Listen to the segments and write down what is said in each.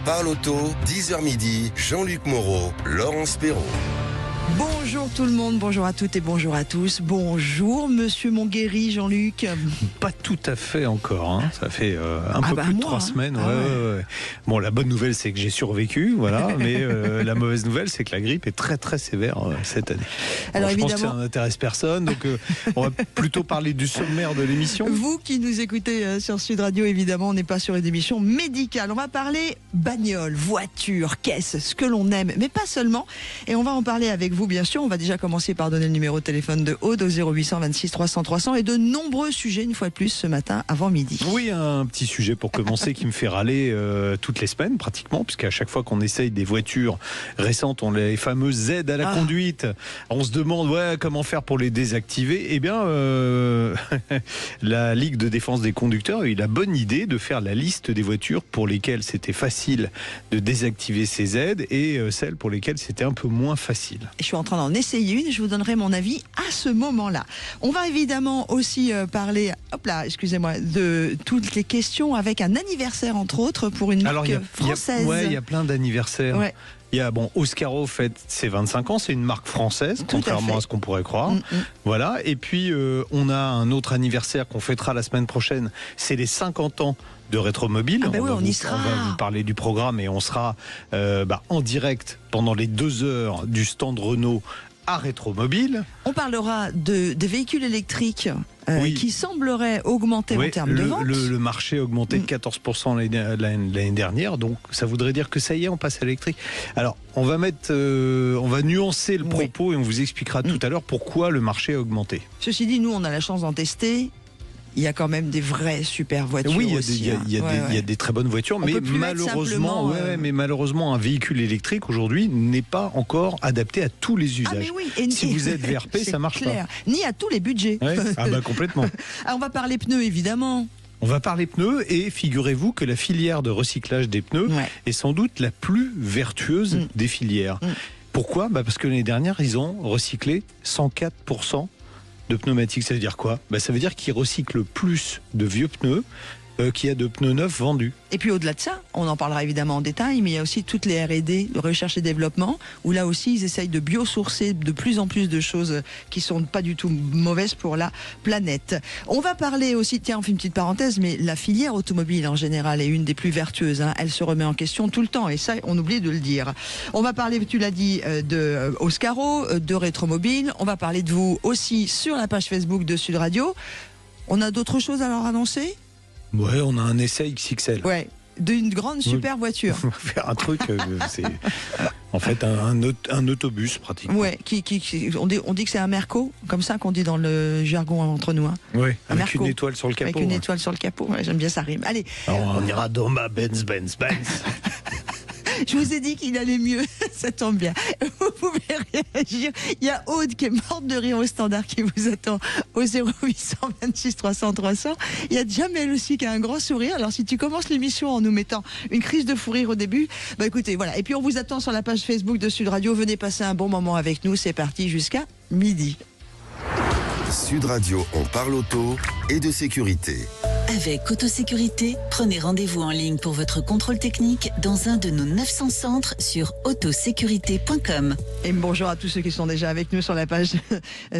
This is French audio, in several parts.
parle auto, 10h midi, Jean-Luc Moreau, Laurence Perrault. Bonjour tout le monde, bonjour à toutes et bonjour à tous. Bonjour Monsieur Monguéry, Jean-Luc. Pas tout à fait encore, hein. Ça fait un peu plus de 3 semaine. Ouais. Bon, la bonne nouvelle c'est que j'ai survécu, voilà. Mais la mauvaise nouvelle c'est que la grippe est très très sévère cette année. Alors je pense que ça n'intéresse personne, donc on va plutôt parler du sommaire de l'émission. Vous qui nous écoutez sur Sud Radio, évidemment, on n'est pas sur une émission médicale. On va parler bagnole, voiture, caisse, ce que l'on aime, mais pas seulement. Et on va en parler avec vous, bien sûr. On va déjà commencer par donner le numéro de téléphone de Aude au 0800 26 300 300 et de nombreux sujets, une fois de plus, ce matin avant midi. Oui, un petit sujet pour commencer qui me fait râler toutes les semaines pratiquement, puisqu'à chaque fois qu'on essaye des voitures récentes, on a les fameuses aides à la conduite. On se demande comment faire pour les désactiver. Eh bien, la Ligue de défense des conducteurs a eu la bonne idée de faire la liste des voitures pour lesquelles c'était facile de désactiver ces aides et celles pour lesquelles c'était un peu moins facile. Je suis en train d'en essayer une, je vous donnerai mon avis à ce moment-là. On va évidemment aussi parler, de toutes les questions avec un anniversaire entre autres pour une marque française. Il y a plein d'anniversaires. Ouais. Il y a Oscaro fête ses 25 ans, c'est une marque française, contrairement à ce qu'on pourrait croire. Voilà. Et puis on a un autre anniversaire qu'on fêtera la semaine prochaine, c'est les 50 ans de Rétromobile. On va vous parler du programme et on sera en direct pendant les 2 heures du stand Renault à Rétromobile. On parlera des véhicules électriques qui sembleraient augmenter en termes de vente. Le marché a augmenté de 14% l'année dernière, donc ça voudrait dire que ça y est, on passe à l'électrique. Alors, on va nuancer le propos et on vous expliquera tout à l'heure pourquoi le marché a augmenté. Ceci dit, nous, on a la chance d'en tester. Il y a quand même des vraies super voitures. Oui, il y a des très bonnes voitures, mais malheureusement, un véhicule électrique aujourd'hui n'est pas encore adapté à tous les usages. Si vous êtes VRP, ça marche pas. Ni à tous les budgets. Complètement. Alors, on va parler pneus, évidemment. On va parler pneus et figurez-vous que la filière de recyclage des pneus est sans doute la plus vertueuse des filières. Pourquoi ? Parce que l'année dernière, ils ont recyclé 104% de pneumatiques. Ça veut dire quoi ? Ça veut dire qu'ils recyclent plus de vieux pneus qu'il y a de pneus neufs vendus. Et puis au-delà de ça, on en parlera évidemment en détail, mais il y a aussi toutes les R&D, de recherche et développement, où là aussi ils essayent de biosourcer de plus en plus de choses qui sont pas du tout mauvaises pour la planète. On va parler aussi, on fait une petite parenthèse, mais la filière automobile en général est une des plus vertueuses. Elle se remet en question tout le temps, et ça, on oublie de le dire. On va parler, tu l'as dit, de Oscaro, de Rétromobile. On va parler de vous aussi sur la page Facebook de Sud Radio. On a d'autres choses à leur annoncer ? Ouais, on a un essai XXL. Ouais, d'une grande super voiture. On va faire un truc, c'est en fait un autobus pratiquement. Ouais, on dit que c'est un Merco, comme ça qu'on dit dans le jargon entre nous. Oui, avec une étoile sur le capot. Avec une étoile sur le capot, j'aime bien ça rime. Allez. Alors, on ira dans ma Benz. Je vous ai dit qu'il allait mieux, ça tombe bien. Vous pouvez réagir. Il y a Aude qui est morte de rire au standard qui vous attend au 0800 26 300 300. Il y a Jamel aussi qui a un grand sourire. Alors si tu commences l'émission en nous mettant une crise de fou rire au début, écoutez, voilà. Et puis on vous attend sur la page Facebook de Sud Radio. Venez passer un bon moment avec nous. C'est parti jusqu'à midi. Sud Radio, on parle auto et de sécurité. Avec Autosécurité, prenez rendez-vous en ligne pour votre contrôle technique dans un de nos 900 centres sur autosécurité.com. Et bonjour à tous ceux qui sont déjà avec nous sur la page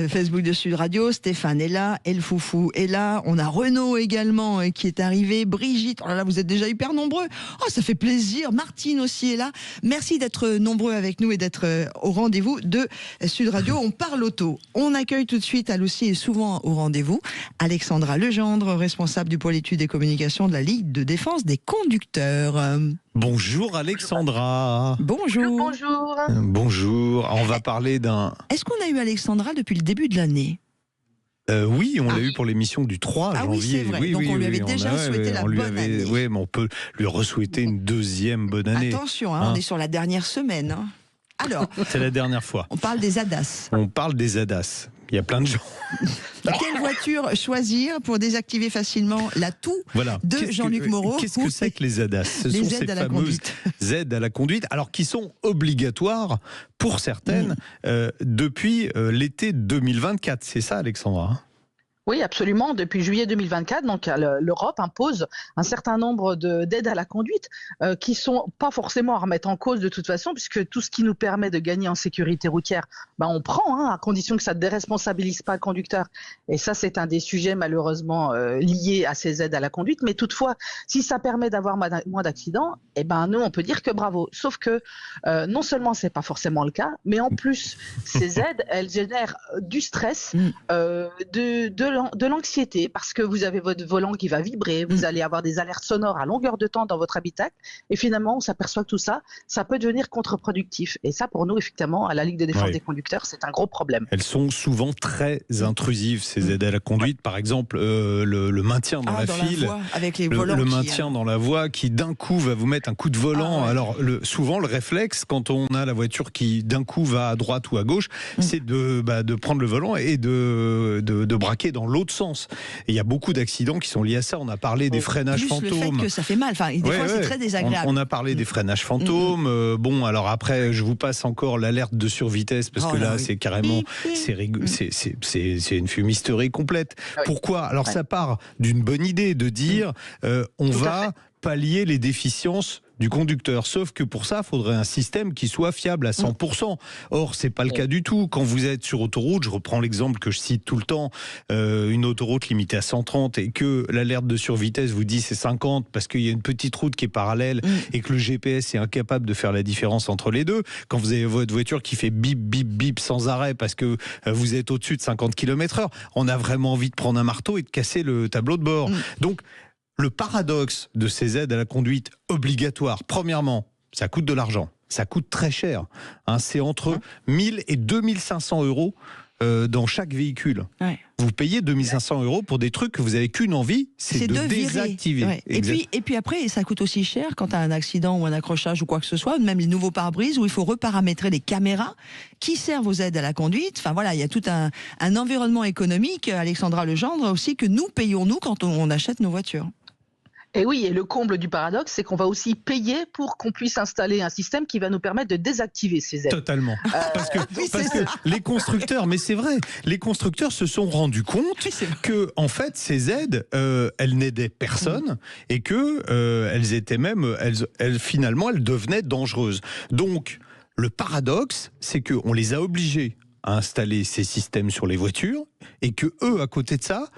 Facebook de Sud Radio. Stéphane est là, El Foufou est là, on a Renaud également qui est arrivé, Brigitte, oh là là, vous êtes déjà hyper nombreux. Oh, ça fait plaisir. Martine aussi est là. Merci d'être nombreux avec nous et d'être au rendez-vous de Sud Radio. On parle auto. On accueille tout de suite, elle aussi est souvent au rendez-vous, Alexandra Legendre, responsable du pôle études et communications de la Ligue de défense des conducteurs. Bonjour Alexandra. Bonjour. Bonjour. Bonjour. On va parler d'un... Est-ce qu'on a eu Alexandra depuis le début de l'année ? Oui, on l'a eu pour l'émission du 3 janvier. Oui, c'est vrai. Donc on lui avait déjà souhaité la bonne année. Oui, mais on peut lui re-souhaiter une deuxième bonne année. Attention, on est sur la dernière semaine. Alors, c'est la dernière fois. On parle des ADAS. On parle des ADAS. Il y a plein de gens. Quelle voiture choisir pour désactiver facilement l'atout de Jean-Luc Moreau? Qu'est-ce que c'est que les ADAS? Ce sont ces fameuses aides à la conduite, alors qui sont obligatoires pour certaines depuis l'été 2024. C'est ça, Alexandra? Oui, absolument. Depuis juillet 2024, donc l'Europe impose un certain nombre d'aides à la conduite qui sont pas forcément à remettre en cause de toute façon, puisque tout ce qui nous permet de gagner en sécurité routière, on prend, à condition que ça ne déresponsabilise pas le conducteur. Et ça, c'est un des sujets malheureusement liés à ces aides à la conduite. Mais toutefois, si ça permet d'avoir moins d'accidents, nous, on peut dire que bravo. Sauf que non seulement c'est pas forcément le cas, mais en plus, ces aides, elles génèrent du stress, de l'anxiété, parce que vous avez votre volant qui va vibrer, vous allez avoir des alertes sonores à longueur de temps dans votre habitacle, et finalement on s'aperçoit que tout ça, ça peut devenir contre-productif. Et ça, pour nous, effectivement, à la Ligue de défense des conducteurs, c'est un gros problème. Elles sont souvent très intrusives, ces aides à la conduite. Par exemple, le maintien dans la file, la voie, avec les volants maintien dans la voie qui d'un coup va vous mettre un coup de volant. Alors souvent le réflexe, quand on a la voiture qui d'un coup va à droite ou à gauche, c'est de prendre le volant et de braquer dans l'autre sens. Et il y a beaucoup d'accidents qui sont liés à ça. On a parlé des freinages fantômes. Le fait que ça fait mal. Enfin, des fois, c'est très désagréable. On a parlé des freinages fantômes. Bon, alors après, je vous passe encore l'alerte de survitesse parce que là, c'est carrément, c'est une fumisterie complète. Pourquoi ? Alors, ça part d'une bonne idée de dire, on va pallier les déficiences du conducteur. Sauf que pour ça, il faudrait un système qui soit fiable à 100%. Or, c'est pas le cas du tout. Quand vous êtes sur autoroute, je reprends l'exemple que je cite tout le temps, une autoroute limitée à 130 et que l'alerte de survitesse vous dit c'est 50 parce qu'il y a une petite route qui est parallèle et que le GPS est incapable de faire la différence entre les deux. Quand vous avez votre voiture qui fait bip, bip, bip sans arrêt parce que vous êtes au-dessus de 50 km/h, on a vraiment envie de prendre un marteau et de casser le tableau de bord. Donc, le paradoxe de ces aides à la conduite obligatoires, premièrement, ça coûte de l'argent, ça coûte très cher. C'est entre 1000 et 2500 euros dans chaque véhicule. Vous payez 2500 euros pour des trucs que vous n'avez qu'une envie, c'est de désactiver. Et puis après, ça coûte aussi cher quand tu as un accident ou un accrochage ou quoi que ce soit, même les nouveaux pare-brises où il faut reparamétrer les caméras qui servent aux aides à la conduite. Enfin voilà, il y a tout un environnement économique, Alexandra Legendre aussi, que nous payons quand on achète nos voitures. Et oui, et le comble du paradoxe, c'est qu'on va aussi payer pour qu'on puisse installer un système qui va nous permettre de désactiver ces aides. Totalement. Parce que les constructeurs, mais c'est vrai, les constructeurs se sont rendus compte que, en fait, ces aides, elles n'aidaient personne et que elles étaient même, finalement, elles devenaient dangereuses. Donc, le paradoxe, c'est qu'on les a obligés à installer ces systèmes sur les voitures et que eux, à côté de ça,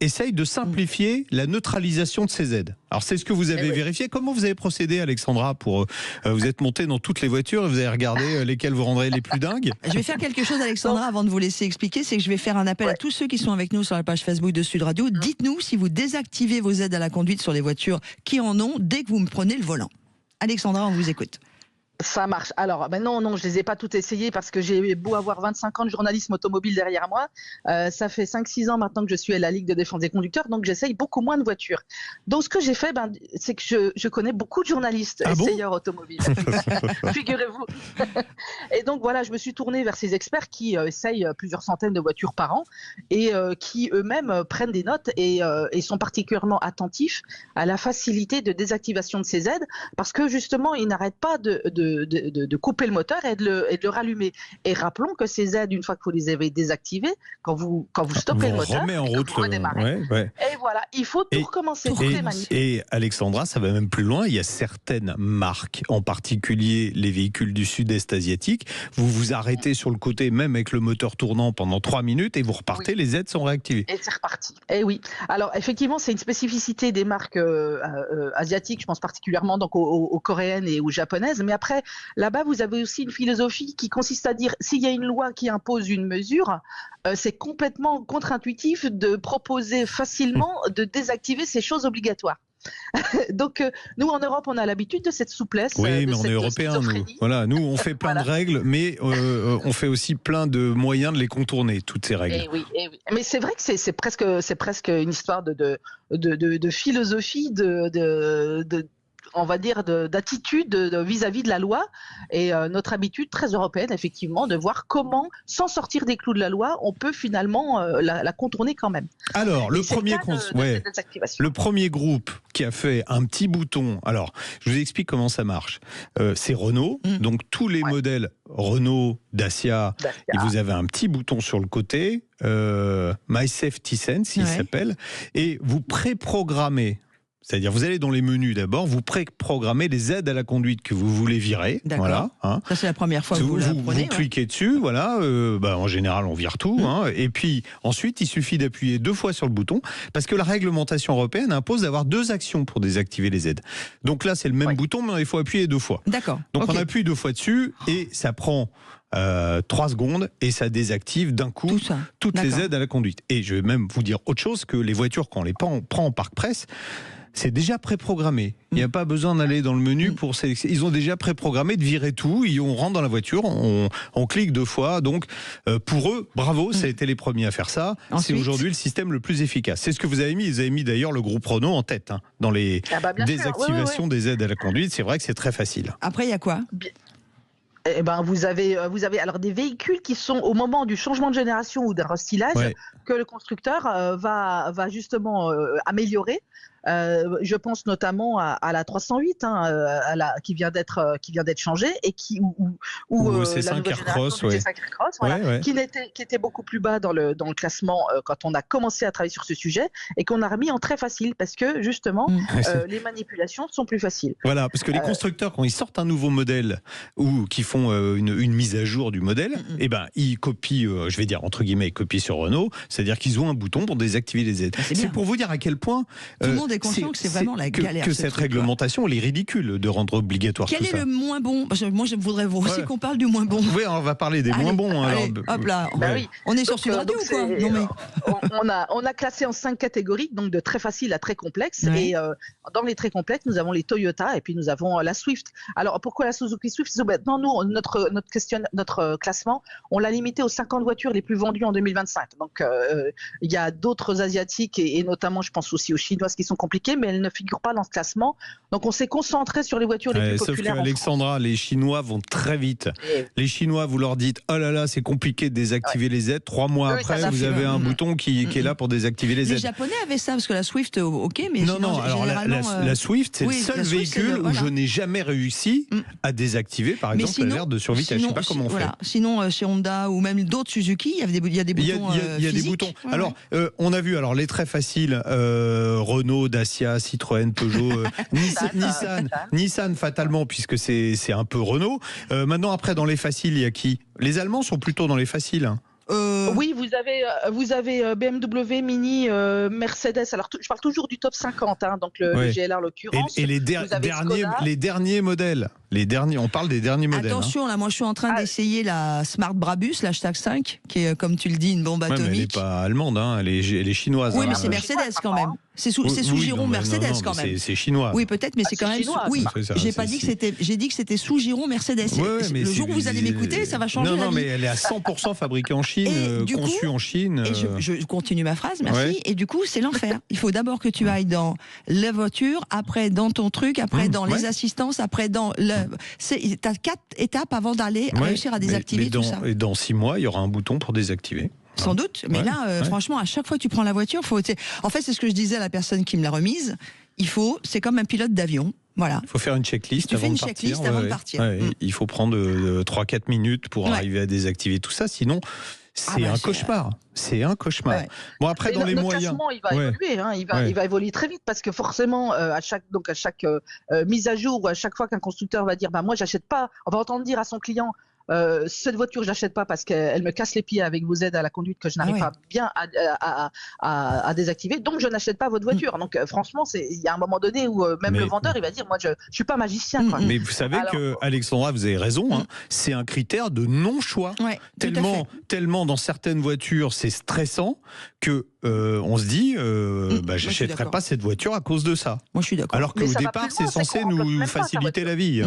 essaye de simplifier la neutralisation de ces aides. Alors c'est ce que vous avez vérifié. Comment vous avez procédé, Alexandra, pour vous êtes monté dans toutes les voitures et vous avez regardé lesquelles vous rendrez les plus dingues? Je vais faire quelque chose, Alexandra, avant de vous laisser expliquer. C'est que je vais faire un appel à tous ceux qui sont avec nous sur la page Facebook de Sud Radio. Dites-nous si vous désactivez vos aides à la conduite sur les voitures qui en ont dès que vous me prenez le volant. Alexandra, on vous écoute. Ça marche. Alors, non, je les ai pas toutes essayées parce que j'ai beau avoir 25 ans de journalisme automobile derrière moi. Ça fait 5-6 ans maintenant que je suis à la Ligue de défense des conducteurs, donc j'essaye beaucoup moins de voitures. Donc, ce que j'ai fait, c'est que je connais beaucoup de journalistes essayeurs automobiles. Figurez-vous. Et donc, voilà, je me suis tournée vers ces experts qui essayent plusieurs centaines de voitures par an et qui eux-mêmes prennent des notes et sont particulièrement attentifs à la facilité de désactivation de ces aides parce que justement, ils n'arrêtent pas de couper le moteur et de le rallumer. Et rappelons que ces aides, une fois que vous les avez désactivées, quand vous stoppez le moteur, remet en route vous redémarrez. Et voilà, il faut tout recommencer. Et Alexandra, ça va même plus loin. Il y a certaines marques, en particulier les véhicules du sud-est asiatique. Vous vous arrêtez sur le côté, même avec le moteur tournant pendant 3 minutes et vous repartez, les aides sont réactivées. Et c'est reparti. Et oui. Alors effectivement, c'est une spécificité des marques asiatiques, je pense particulièrement donc aux coréennes et aux japonaises. Mais après, là-bas, vous avez aussi une philosophie qui consiste à dire s'il y a une loi qui impose une mesure, c'est complètement contre-intuitif de proposer facilement de désactiver ces choses obligatoires. Donc nous en Europe on a l'habitude de cette souplesse. Oui, mais on est européens. Nous on fait plein de règles, mais on fait aussi plein de moyens de les contourner, toutes ces règles. Et oui. Mais c'est vrai que c'est presque une histoire de philosophie on va dire, d'attitude vis-à-vis de la loi et notre habitude très européenne, effectivement, de voir comment, sans sortir des clous de la loi, on peut finalement la contourner quand même. Alors, le premier groupe qui a fait un petit bouton, alors, je vous explique comment ça marche. C'est Renault, donc tous les modèles Renault, Dacia, et vous avez un petit bouton sur le côté, My Safety Sense, il s'appelle, et vous préprogrammez. C'est-à-dire, vous allez dans les menus d'abord, vous préprogrammez les aides à la conduite que vous voulez virer. Voilà, hein. Ça, c'est la première fois que vous l'apprenez. Vous cliquez dessus, voilà. En général, on vire tout. Hein. Et puis, ensuite, il suffit d'appuyer 2 fois sur le bouton, parce que la réglementation européenne impose d'avoir 2 actions pour désactiver les aides. Donc là, c'est le même bouton, mais il faut appuyer 2 fois. D'accord. Donc, on appuie 2 fois dessus, et ça prend 3 secondes, et ça désactive d'un coup toutes les aides à la conduite. Et je vais même vous dire autre chose, que les voitures, quand on les prend en parc presse, c'est déjà préprogrammé. Il n'y a pas besoin d'aller dans le menu pour sélectionner. Ils ont déjà préprogrammé de virer tout. On rentre dans la voiture, on clique 2 fois. Donc, pour eux, bravo, ça a été les premiers à faire ça. C'est aujourd'hui le système le plus efficace. C'est ce que vous avez mis. Vous avez mis d'ailleurs le groupe Renault en tête, hein, dans les désactivations des aides à la conduite. C'est vrai que c'est très facile. Après, il y a quoi ? Vous avez alors des véhicules qui sont au moment du changement de génération ou d'un restylage que le constructeur va justement améliorer. Je pense notamment à la 308 qui vient d'être changée et ou la C5 nouvelle génération du C5 Aircross, qui était beaucoup plus bas dans le classement quand on a commencé à travailler sur ce sujet et qu'on a remis en très facile parce que justement les manipulations sont plus faciles. Voilà, parce que les constructeurs, quand ils sortent un nouveau modèle ou qui font une mise à jour du modèle, ils copient, je vais dire entre guillemets, ils copient sur Renault, c'est-à-dire qu'ils ont un bouton pour désactiver les aides. C'est pour vous dire à quel point tout le monde est conscient que c'est vraiment la galère. Que cette réglementation, elle est ridicule de rendre obligatoire tout ça. Quel est le moins bon ? Moi, je voudrais aussi qu'on parle du moins bon. Oui, on va parler des moins bons. Allez, hop là. On est sur Sud Radio ou quoi ? Non, mais... on a classé en 5 catégories, donc de très facile à très complexe. Et dans les très complexes, nous avons les Toyota et puis nous avons la Swift. Alors, pourquoi la Suzuki Swift ? Maintenant, nous, notre classement, on l'a limité aux 50 voitures les plus vendues en 2025. Donc, il y a d'autres asiatiques et notamment, je pense aussi aux chinoises qui sont compliquées, mais elles ne figurent pas dans ce classement. Donc, on s'est concentré sur les voitures les plus populaires. Sauf qu'Alexandra, les Chinois vont très vite. Les Chinois, vous leur dites, oh là là, c'est compliqué de désactiver les aides. 3 mois après, vous avez un bouton qui est là pour désactiver les aides. Les Japonais avaient ça, parce que la Swift, ok, mais non, alors la Swift, c'est le seul véhicule où je n'ai jamais réussi à désactiver, par exemple, l'alerte de survitesse. Je ne sais pas comment on fait. Sinon, chez Honda ou même d'autres Suzuki, il y a des boutons. Il y a des boutons. Alors, on a vu les très faciles, Renault, Dacia, Citroën, Peugeot, Nissan fatalement, puisque c'est un peu Renault. Maintenant, après, dans les faciles, il y a qui ? Les Allemands sont plutôt dans les faciles. Oui, vous avez BMW, Mini, Mercedes. Alors, je parle toujours du top 50, donc le GLR en l'occurrence. Et les derniers modèles. On parle des derniers modèles. Attention, là, moi je suis en train d'essayer la Smart Brabus, l'hashtag 5, qui est, comme tu le dis, une bombe atomique. Mais elle n'est pas allemande, elle est chinoise. Oui, mais c'est Mercedes quand même. C'est sous giron Mercedes quand même. C'est chinois. Oui, peut-être, mais c'est quand même. Oui, j'ai pas dit que c'était. J'ai dit que c'était sous giron Mercedes. Le jour où vous allez m'écouter, ça va changer. Non, mais elle est à 100% fabriquée en Chine, conçue en Chine. Et je continue ma phrase, merci. Et du coup, c'est l'enfer. Il faut d'abord que tu ailles dans la voiture, après dans ton truc, après dans les assistances, après dans le. T'as 4 étapes avant d'aller réussir à désactiver tout ça. Et dans 6 mois, il y aura un bouton pour désactiver. Sans doute, mais là, franchement, à chaque fois que tu prends la voiture, en fait, c'est ce que je disais à la personne qui me l'a remise. C'est comme un pilote d'avion. Voilà. Il faut faire une checklist avant de partir. Il faut prendre 3-4 minutes pour arriver à désactiver tout ça, sinon c'est un cauchemar. C'est un cauchemar. Ouais. Bon, après, dans les moyens. Classement, il va évoluer, il va évoluer très vite parce que forcément, à chaque mise à jour ou à chaque fois qu'un constructeur va dire moi, j'achète pas, on va entendre dire à son client. Cette voiture, je l'achète pas parce qu'elle me casse les pieds avec vos aides à la conduite que je n'arrive pas bien à désactiver. Donc, je n'achète pas votre voiture. Donc, franchement, il y a un moment donné où même le vendeur, il va dire, moi, je suis pas magicien. Quoi. Mais vous savez que Alexandra, vous avez raison. C'est un critère de non-choix. Tellement dans certaines voitures, c'est stressant que on se dit, j'achèterai pas cette voiture à cause de ça. Moi, je suis d'accord. Alors qu'au départ, c'est censé nous faciliter la vie.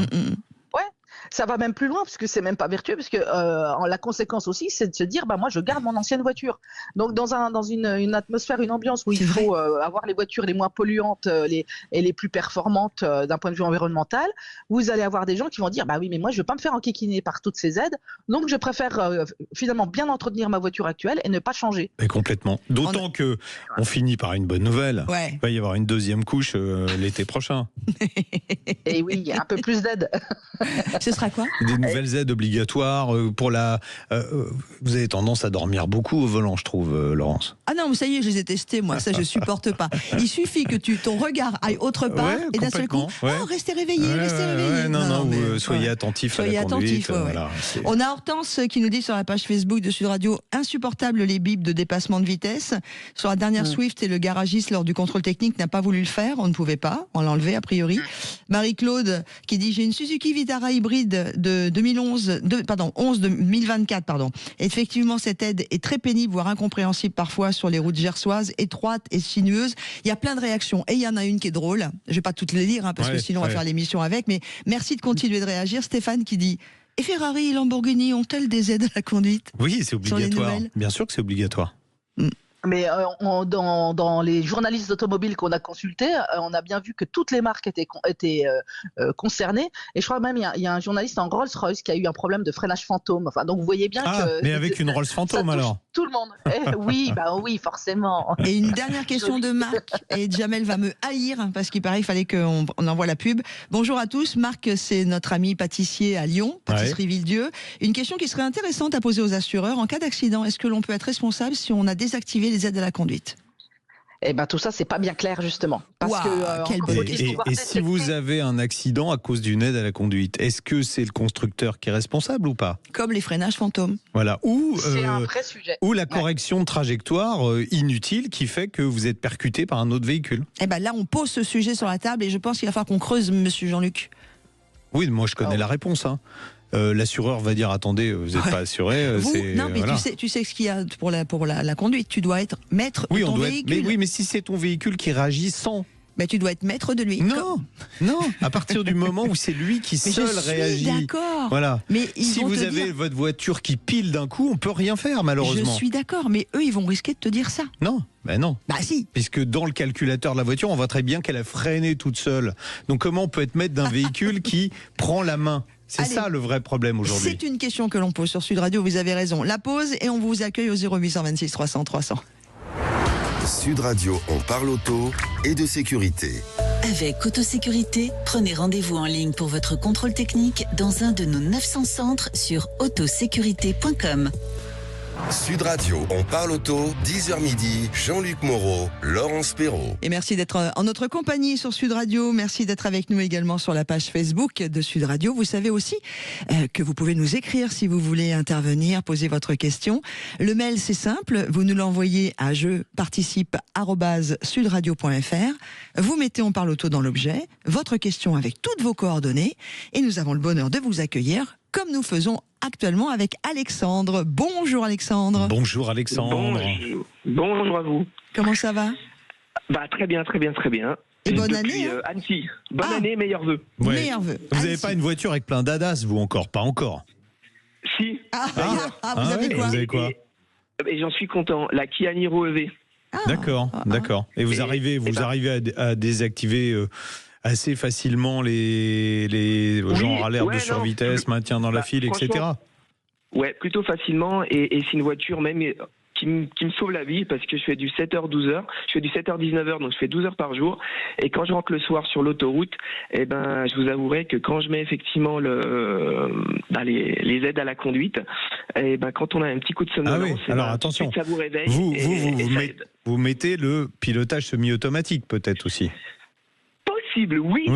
ça va même plus loin parce que c'est même pas vertueux, parce que la conséquence aussi, c'est de se dire, moi, je garde mon ancienne voiture. Donc, dans une atmosphère, une ambiance où il faut avoir les voitures les moins polluantes et les plus performantes d'un point de vue environnemental, vous allez avoir des gens qui vont dire, oui, mais moi, je veux pas me faire enquiquiner par toutes ces aides, donc je préfère finalement bien entretenir ma voiture actuelle et ne pas changer. Mais complètement. D'autant que on finit par une bonne nouvelle. Ouais. Il va y avoir une deuxième couche l'été prochain. Et oui, il y a un peu plus d'aide. Ce sera quoi ? Des nouvelles aides obligatoires pour la. Vous avez tendance à dormir beaucoup au volant, je trouve, Laurence. Ah non, mais ça y est, je les ai testés, moi. Ça, je supporte pas. Il suffit que ton regard aille autre part et d'un seul coup, restez réveillés, restez réveillés. Non, soyez attentifs à la conduite. Voilà, on a Hortense qui nous dit sur la page Facebook de Sud Radio, insupportable les bips de dépassement de vitesse. Sur la dernière Swift, et le garagiste lors du contrôle technique n'a pas voulu le faire. On ne pouvait pas, on l'a enlevé a priori. Marie-Claude qui dit, j'ai une Suzuki Vitara hybride de 2024. Effectivement, cette aide est très pénible, voire incompréhensible parfois sur les routes gersoises, étroites et sinueuses. Il y a plein de réactions. Et il y en a une qui est drôle. Je vais pas toutes les lire, parce que sinon on va faire l'émission avec. Mais merci de continuer de réagir. Stéphane qui dit, et Ferrari et Lamborghini ont-elles des aides à la conduite ? Oui, c'est obligatoire. Bien sûr que c'est obligatoire. Mais dans les journalistes automobiles qu'on a consultés, on a bien vu que toutes les marques étaient concernées. Et je crois même il y a un journaliste en Rolls-Royce qui a eu un problème de freinage fantôme. Enfin, donc vous voyez bien que... mais avec une Rolls fantôme alors. Tout le monde. Oui, forcément. Et une dernière question de Marc. Et Jamel va me haïr parce qu'il paraît qu'il fallait qu'on envoie la pub. Bonjour à tous. Marc, c'est notre ami pâtissier à Lyon, pâtisserie Villedieu. Une question qui serait intéressante à poser aux assureurs. En cas d'accident, est-ce que l'on peut être responsable si on a désactivé les aides à la conduite ? Tout ça, c'est pas bien clair, justement. Parce et si vous avez un accident à cause d'une aide à la conduite, est-ce que c'est le constructeur qui est responsable ou pas ? Comme les freinages fantômes. Voilà. C'est un vrai sujet. Ou la correction de trajectoire inutile qui fait que vous êtes percuté par un autre véhicule. Là, on pose ce sujet sur la table et je pense qu'il va falloir qu'on creuse, monsieur Jean-Luc. Oui, moi je connais la réponse. L'assureur va dire, attendez, vous n'êtes pas assuré. Non, mais tu sais ce qu'il y a pour la conduite. Tu dois être maître de ton véhicule. Mais si c'est ton véhicule qui réagit sans... tu dois être maître de lui. Non, à partir du moment où c'est lui qui seul réagit. D'accord. Voilà. Mais si vous avez votre voiture qui pile d'un coup, on peut rien faire malheureusement. Je suis d'accord, mais eux, ils vont risquer de te dire ça. Non. Non. Si. Puisque dans le calculateur de la voiture, on voit très bien qu'elle a freiné toute seule. Donc comment on peut être maître d'un véhicule qui prend la main ? C'est ça le vrai problème aujourd'hui. C'est une question que l'on pose sur Sud Radio, vous avez raison. La pause et on vous accueille au 0826 300 300. Sud Radio, on parle auto et de sécurité. Avec Autosécurité, prenez rendez-vous en ligne pour votre contrôle technique dans un de nos 900 centres sur autosécurité.com. Sud Radio, on parle auto, 10h midi, Jean-Luc Moreau, Laurence Perrault. Et merci d'être en notre compagnie sur Sud Radio. Merci d'être avec nous également sur la page Facebook de Sud Radio. Vous savez aussi que vous pouvez nous écrire si vous voulez intervenir, poser votre question. Le mail, c'est simple. Vous nous l'envoyez à jeparticipe@sudradio.fr. Vous mettez On parle auto dans l'objet, votre question avec toutes vos coordonnées. Et nous avons le bonheur de vous accueillir comme nous faisons actuellement avec Alexandre. Bonjour Alexandre. Bonjour Alexandre. Bonjour à vous. Comment ça va ? Très bien. Et bonne année. Annecy. Bonne année, meilleurs vœux. Ouais. Meilleurs vœux. Vous n'avez pas une voiture avec plein d'ADAS, vous encore ? Pas encore. Si. Vous avez quoi ? Et j'en suis content. La Kia Niro EV. D'accord. Et vous arrivez à désactiver assez facilement les genre alerte de survitesse, maintien dans la file, etc. Ouais, plutôt facilement. Et c'est une voiture même qui me sauve la vie parce que je fais du 7h, 12h. Je fais du 7h, 19h, donc je fais 12 heures par jour. Et quand je rentre le soir sur l'autoroute, je vous avouerai que quand je mets effectivement les aides à la conduite, quand on a un petit coup de somnolence, alors attention, ça vous réveille. Vous mettez le pilotage semi-automatique peut-être aussi. Oui.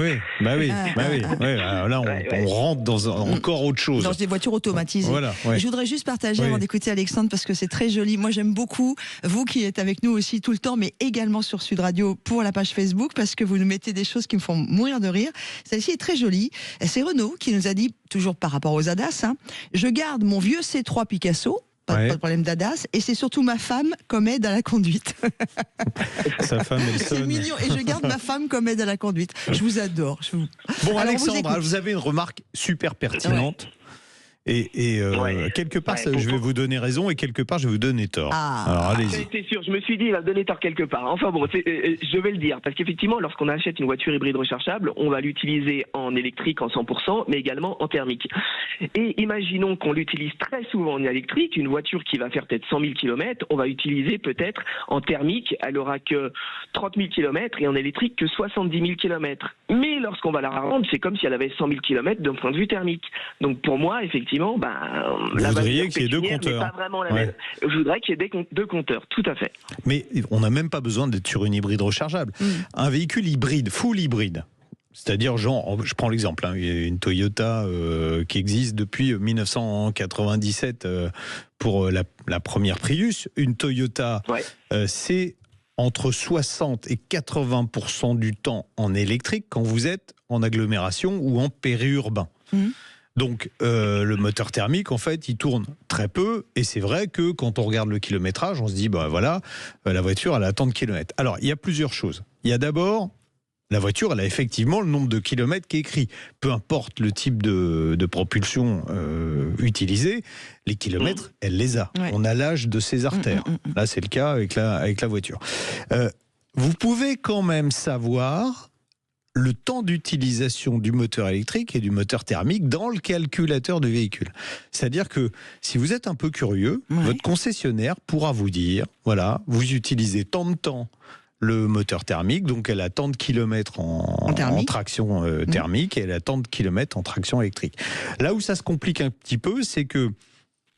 Alors là, on rentre dans encore autre chose. Dans des voitures automatisées. Voilà, Je voudrais juste partager avant d'écouter Alexandre parce que c'est très joli. Moi, j'aime beaucoup vous qui êtes avec nous aussi tout le temps, mais également sur Sud Radio pour la page Facebook parce que vous nous mettez des choses qui me font mourir de rire. Celle-ci est très jolie. C'est Renaud qui nous a dit, toujours par rapport aux ADAS, je garde mon vieux C3 Picasso pas de problème d'ADAS. Et c'est surtout ma femme comme aide à la conduite. Sa femme, elle sonne. C'est mignon. Et je garde ma femme comme aide à la conduite. Je vous adore. Bon, Alors, Alexandre, vous avez une remarque super pertinente. Ouais. Et quelque part, je vais vous donner raison et quelque part, je vais vous donner tort. Alors, allez-y. C'est sûr, je me suis dit, il va donner tort quelque part. Enfin bon, je vais le dire. Parce qu'effectivement, lorsqu'on achète une voiture hybride rechargeable, on va l'utiliser en électrique en 100%, mais également en thermique. Et imaginons qu'on l'utilise très souvent en électrique. Une voiture qui va faire peut-être 100 000 km, on va utiliser peut-être en thermique, elle aura que 30 000 km et en électrique que 70 000 km. Mais lorsqu'on va la revendre, c'est comme si elle avait 100 000 km d'un point de vue thermique. Donc pour moi, effectivement, vous voudriez qu'il y ait deux compteurs. Pas vraiment la même. Je voudrais qu'il y ait deux compteurs, tout à fait. Mais on n'a même pas besoin d'être sur une hybride rechargeable. Un véhicule hybride, full hybride, c'est-à-dire, genre, je prends l'exemple, il y a une Toyota qui existe depuis 1997 pour la première Prius. Une Toyota, c'est entre 60 et 80% du temps en électrique quand vous êtes en agglomération ou en périurbain. Donc le moteur thermique, en fait, il tourne très peu. Et c'est vrai que quand on regarde le kilométrage, on se dit, la voiture, elle a tant de kilomètres. Alors, il y a plusieurs choses. Il y a d'abord, la voiture, elle a effectivement le nombre de kilomètres qui est écrit. Peu importe le type de propulsion utilisé, les kilomètres, elle les a. On a l'âge de ses artères. Là, c'est le cas avec la voiture. Vous pouvez quand même savoir le temps d'utilisation du moteur électrique et du moteur thermique dans le calculateur du véhicule. C'est-à-dire que si vous êtes un peu curieux, votre concessionnaire pourra vous dire, voilà, vous utilisez tant de temps le moteur thermique, donc elle a tant de kilomètres en traction thermique et elle a tant de kilomètres en traction électrique. Là où ça se complique un petit peu, c'est que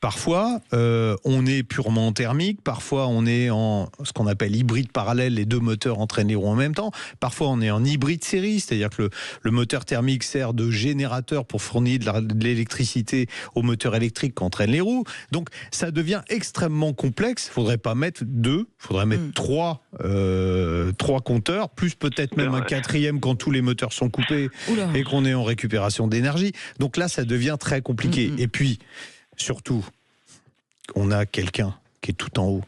parfois, on est purement thermique, parfois on est en ce qu'on appelle hybride parallèle, les deux moteurs entraînent les roues en même temps, parfois on est en hybride série, c'est-à-dire que le moteur thermique sert de générateur pour fournir de l'électricité au moteur électrique qui entraîne les roues, donc ça devient extrêmement complexe, il ne faudrait pas mettre deux, il faudrait mettre trois compteurs, plus peut-être même un quatrième quand tous les moteurs sont coupés et qu'on est en récupération d'énergie, donc là ça devient très compliqué. Et puis, surtout, on a quelqu'un qui est tout en haut,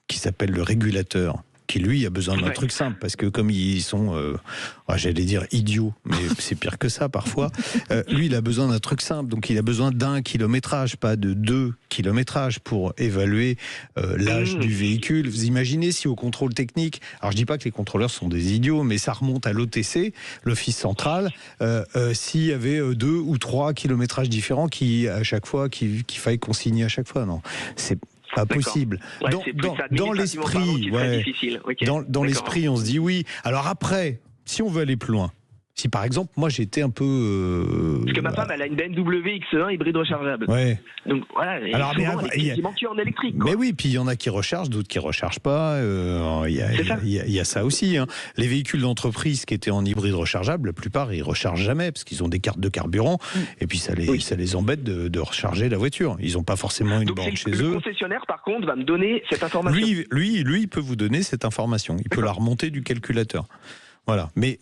qui s'appelle le régulateur, qui lui a besoin d'un truc simple, parce que comme ils sont, j'allais dire idiots, mais c'est pire que ça parfois, lui il a besoin d'un truc simple, donc il a besoin d'un kilométrage, pas de 2 kilométrages pour évaluer l'âge du véhicule. Vous imaginez si au contrôle technique, alors je dis pas que les contrôleurs sont des idiots, mais ça remonte à l'OTC, l'Office central, s'il y avait 2 ou 3 kilométrages différents à chaque fois, qu'il faille consigner à chaque fois, non, c'est pas possible. Dans l'esprit, dans l'esprit, on se dit oui. Alors après, si on veut aller plus loin, si par exemple, moi j'étais un peu... Parce que ma femme, elle a une BMW X1 hybride rechargeable. Donc voilà, alors, il y a en électrique. Mais oui, puis il y en a qui rechargent, d'autres qui ne rechargent pas. Il y a ça aussi. Les véhicules d'entreprise qui étaient en hybride rechargeable, la plupart, ils ne rechargent jamais parce qu'ils ont des cartes de carburant. Et puis ça les embête de recharger la voiture. Ils n'ont pas forcément une borne chez eux. Le concessionnaire, par contre, va me donner cette information. Lui, il peut vous donner cette information. Il peut la remonter du calculateur. Voilà. Mais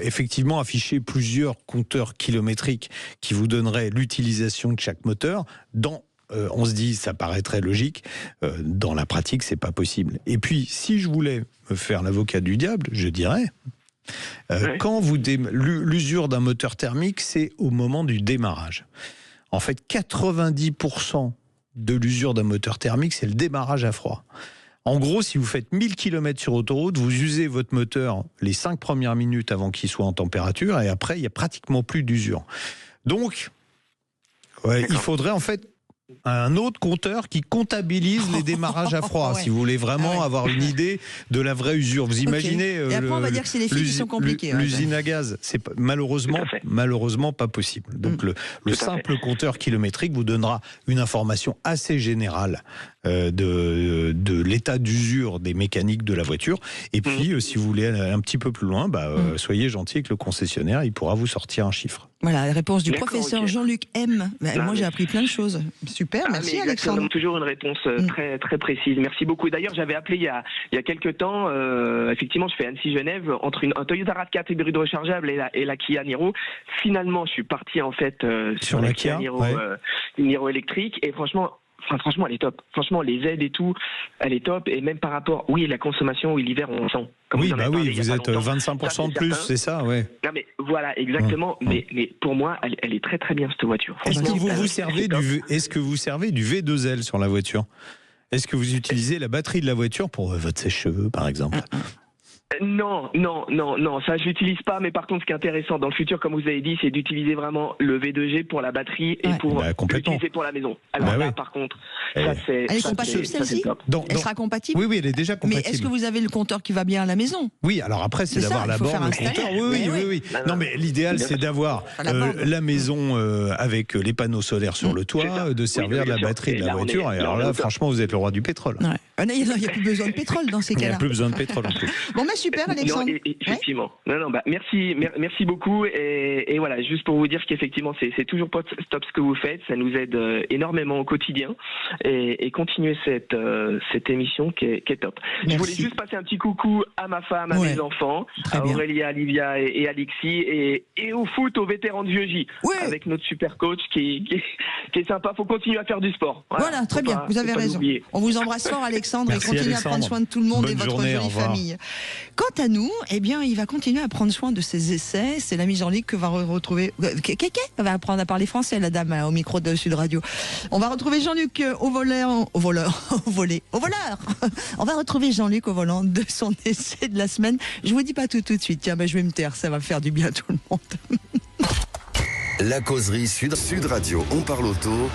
effectivement, afficher plusieurs compteurs kilométriques qui vous donneraient l'utilisation de chaque moteur, on se dit, ça paraîtrait logique, dans la pratique, c'est pas possible. Et puis, si je voulais me faire l'avocat du diable, je dirais, quand l'usure d'un moteur thermique, c'est au moment du démarrage. En fait, 90% de l'usure d'un moteur thermique, c'est le démarrage à froid. En gros, si vous faites 1000 km sur autoroute, vous usez votre moteur les 5 premières minutes avant qu'il soit en température et après, il n'y a pratiquement plus d'usure. Donc, il faudrait en fait un autre compteur qui comptabilise les démarrages à froid, si vous voulez vraiment avoir une idée de la vraie usure. Vous imaginez et après, on va dire que c'est les filles qui sont compliquées. L'usine à gaz, c'est malheureusement pas possible. Donc le simple compteur kilométrique vous donnera une information assez générale de l'état d'usure des mécaniques de la voiture. Et puis, si vous voulez aller un petit peu plus loin, soyez gentil avec le concessionnaire, il pourra vous sortir un chiffre. Voilà, la réponse du professeur Jean-Luc M. Moi, j'ai appris plein de choses. Super, merci Alexandre. Toujours une réponse très, très précise. Merci beaucoup. D'ailleurs, j'avais appelé il y a quelques temps, effectivement, je fais Annecy-Genève, entre un Toyota RAV4 hybride rechargeable et la Kia Niro. Finalement, je suis parti en fait sur la Kia Niro, Niro électrique. Et franchement, franchement, elle est top. Franchement, les aides et tout, elle est top. Et même par rapport, la consommation, l'hiver, on sent. Oui, vous êtes 25% de plus, c'est ça, ouais. Non, mais voilà, exactement. Mais pour moi, elle est très très bien, cette voiture. Est-ce que vous servez du V2L sur la voiture ? Est-ce que vous utilisez la batterie de la voiture pour votre sèche-cheveux, par exemple ? Non, ça je l'utilise pas, mais par contre ce qui est intéressant dans le futur, comme vous avez dit, c'est d'utiliser vraiment le V2G pour la batterie et pour l'utiliser pour la maison. Alors par contre, ça c'est... Elle est compatible celle-ci ? Elle sera compatible ? Oui, elle est déjà compatible. Mais est-ce que vous avez le compteur qui va bien à la maison ? Oui, alors après c'est d'avoir la borne, le compteur. Oui. Non mais l'idéal c'est d'avoir la maison avec les panneaux solaires sur le toit, de servir de la batterie de la voiture, et alors là franchement vous êtes le roi du pétrole. Il n'y a plus besoin de pétrole dans ces cas-là. Il n'y a plus besoin de pétrole en plus. Bon, super, Alexandre. Non, effectivement. Merci beaucoup. Et voilà, juste pour vous dire qu'effectivement, c'est toujours pas top ce que vous faites. Ça nous aide énormément au quotidien. Et continuez cette émission qui est top. Merci. Je voulais juste passer un petit coucou à ma femme, à mes enfants, à Aurélia, Olivia et Alexis, et au foot, aux vétérans de Vieux-J, avec notre super coach qui est sympa. Faut continuer à faire du sport. Voilà, très bien. Vous avez raison. On vous embrasse fort, Alexandre, et continuez à prendre soin de tout le monde et votre jolie famille. Quant à nous, il va continuer à prendre soin de ses essais. C'est l'ami Jean-Luc que va retrouver. Elle va apprendre à parler français, la dame, au micro de Sud Radio. On va retrouver Jean-Luc au voleur. On va retrouver Jean-Luc au volant de son essai de la semaine. Je vous dis pas tout de suite. Tiens, je vais me taire. Ça va faire du bien à tout le monde. La causerie Sud Radio. On parle auto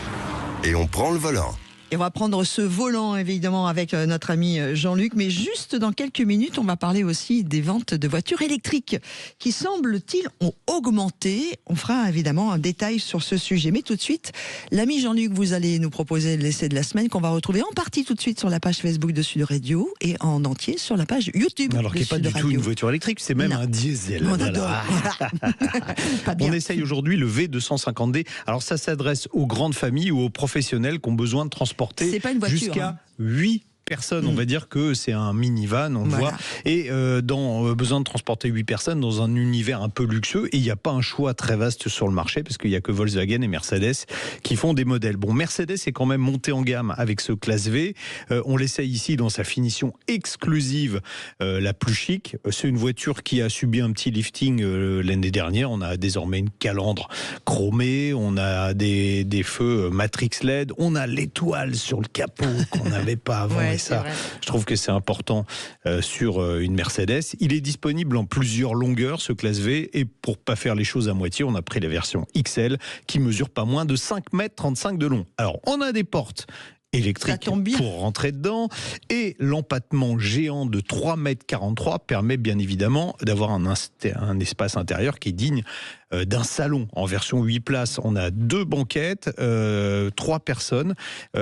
et on prend le volant. Et on va prendre ce volant, évidemment, avec notre ami Jean-Luc. Mais juste dans quelques minutes, on va parler aussi des ventes de voitures électriques qui, semble-t-il, ont augmenté. On fera évidemment un détail sur ce sujet. Mais tout de suite, l'ami Jean-Luc, vous allez nous proposer l'essai de la semaine qu'on va retrouver en partie tout de suite sur la page Facebook de Sud Radio et en entier sur la page YouTube. Alors qu'il n'est pas du tout une voiture électrique, c'est même un diesel. On adore. On essaye aujourd'hui le V250D. Alors ça s'adresse aux grandes familles ou aux professionnels qui ont besoin de transporter jusqu'à 8 personnes. On va dire que c'est un minivan, on le voit. Et besoin de transporter 8 personnes dans un univers un peu luxueux. Et il n'y a pas un choix très vaste sur le marché parce qu'il n'y a que Volkswagen et Mercedes qui font des modèles. Bon, Mercedes est quand même monté en gamme avec ce classe V. On l'essaye ici dans sa finition exclusive, la plus chic. C'est une voiture qui a subi un petit lifting l'année dernière. On a désormais une calandre chromée. On a des feux Matrix LED. On a l'étoile sur le capot qu'on n'avait pas avant. Ça, je trouve que c'est important sur une Mercedes. Il est disponible en plusieurs longueurs, ce classe V, et pour pas faire les choses à moitié, on a pris la version XL qui mesure pas moins de 5,35 m de long. Alors, on a des portes électrique pour rentrer dedans, et l'empattement géant de 3,43 m permet bien évidemment d'avoir un espace intérieur qui est digne d'un salon. En version 8 places, on a 2 banquettes, 3 personnes,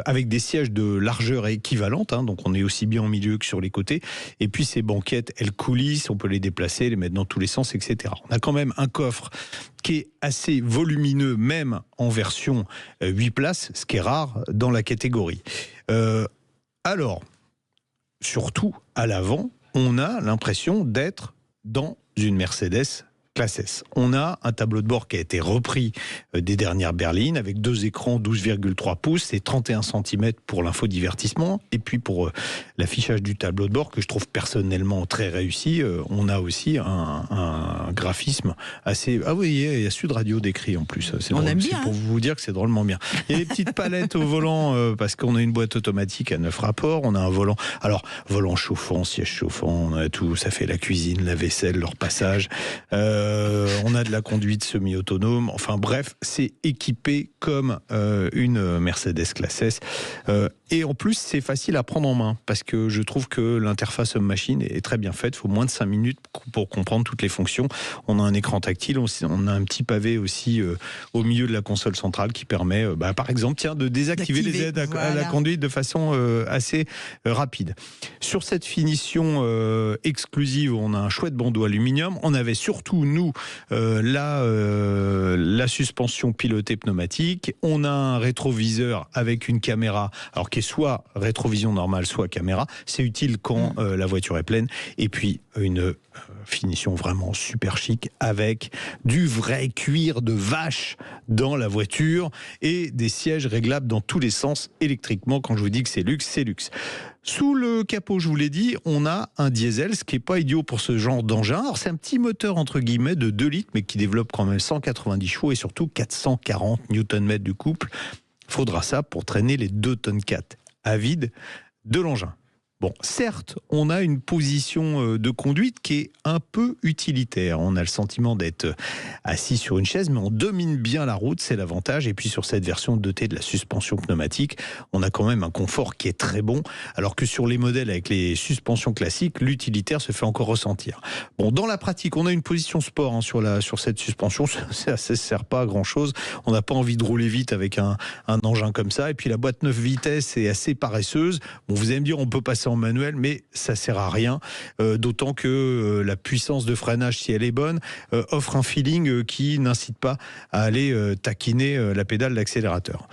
avec des sièges de largeur équivalente, donc on est aussi bien au milieu que sur les côtés, et puis ces banquettes, elles coulissent, on peut les déplacer, les mettre dans tous les sens, etc. On a quand même un coffre qui est assez volumineux, même en version 8 places, ce qui est rare dans la catégorie. Alors, surtout à l'avant, on a l'impression d'être dans une Mercedes classe S. On a un tableau de bord qui a été repris des dernières berlines avec 2 écrans 12,3 pouces et 31 cm pour l'infodivertissement. Et puis pour l'affichage du tableau de bord que je trouve personnellement très réussi, on a aussi un graphisme assez... Ah oui, il y a Sud Radio décrit en plus. C'est drôle. Aime bien. C'est pour vous dire que c'est drôlement bien. Il y a des petites palettes au volant parce qu'on a une boîte automatique à 9 rapports. On a un volant... Alors, volant chauffant, siège chauffant, on a tout. Ça fait la cuisine, la vaisselle, leur passage. On a de la conduite semi-autonome. Enfin bref, c'est équipé comme une Mercedes classe S. Et en plus, c'est facile à prendre en main parce que je trouve que l'interface homme-machine est très bien faite. Il faut moins de 5 minutes pour comprendre toutes les fonctions. On a un écran tactile, on a un petit pavé aussi au milieu de la console centrale qui permet, par exemple, de désactiver les aides à la conduite de façon assez rapide. Sur cette finition exclusive, on a un chouette bandeau aluminium. On avait surtout, nous, la suspension pilotée pneumatique. On a un rétroviseur avec une caméra, alors qui est soit rétrovision normale, soit caméra. C'est utile quand la voiture est pleine. Et puis une Finition vraiment super chic avec du vrai cuir de vache dans la voiture et des sièges réglables dans tous les sens électriquement. Quand je vous dis que c'est luxe, c'est luxe. Sous le capot, je vous l'ai dit, on a un diesel, ce qui n'est pas idiot pour ce genre d'engin. Alors c'est un petit moteur entre guillemets de 2 litres mais qui développe quand même 190 chevaux et surtout 440 Nm du couple. Faudra ça pour traîner les 2,4 tonnes à vide de l'engin. Bon, certes, on a une position de conduite qui est un peu utilitaire. On a le sentiment d'être assis sur une chaise, mais on domine bien la route, c'est l'avantage. Et puis sur cette version dotée de la suspension pneumatique, on a quand même un confort qui est très bon, alors que sur les modèles avec les suspensions classiques, l'utilitaire se fait encore ressentir. Bon, dans la pratique, on a une position sport sur cette suspension, ça ne sert pas à grand-chose. On n'a pas envie de rouler vite avec un engin comme ça. Et puis la boîte 9 vitesses est assez paresseuse. Bon, vous allez me dire, on peut passer en manuel, mais ça sert à rien, d'autant que la puissance de freinage, si elle est bonne, offre un feeling qui n'incite pas à aller taquiner la pédale d'accélérateur.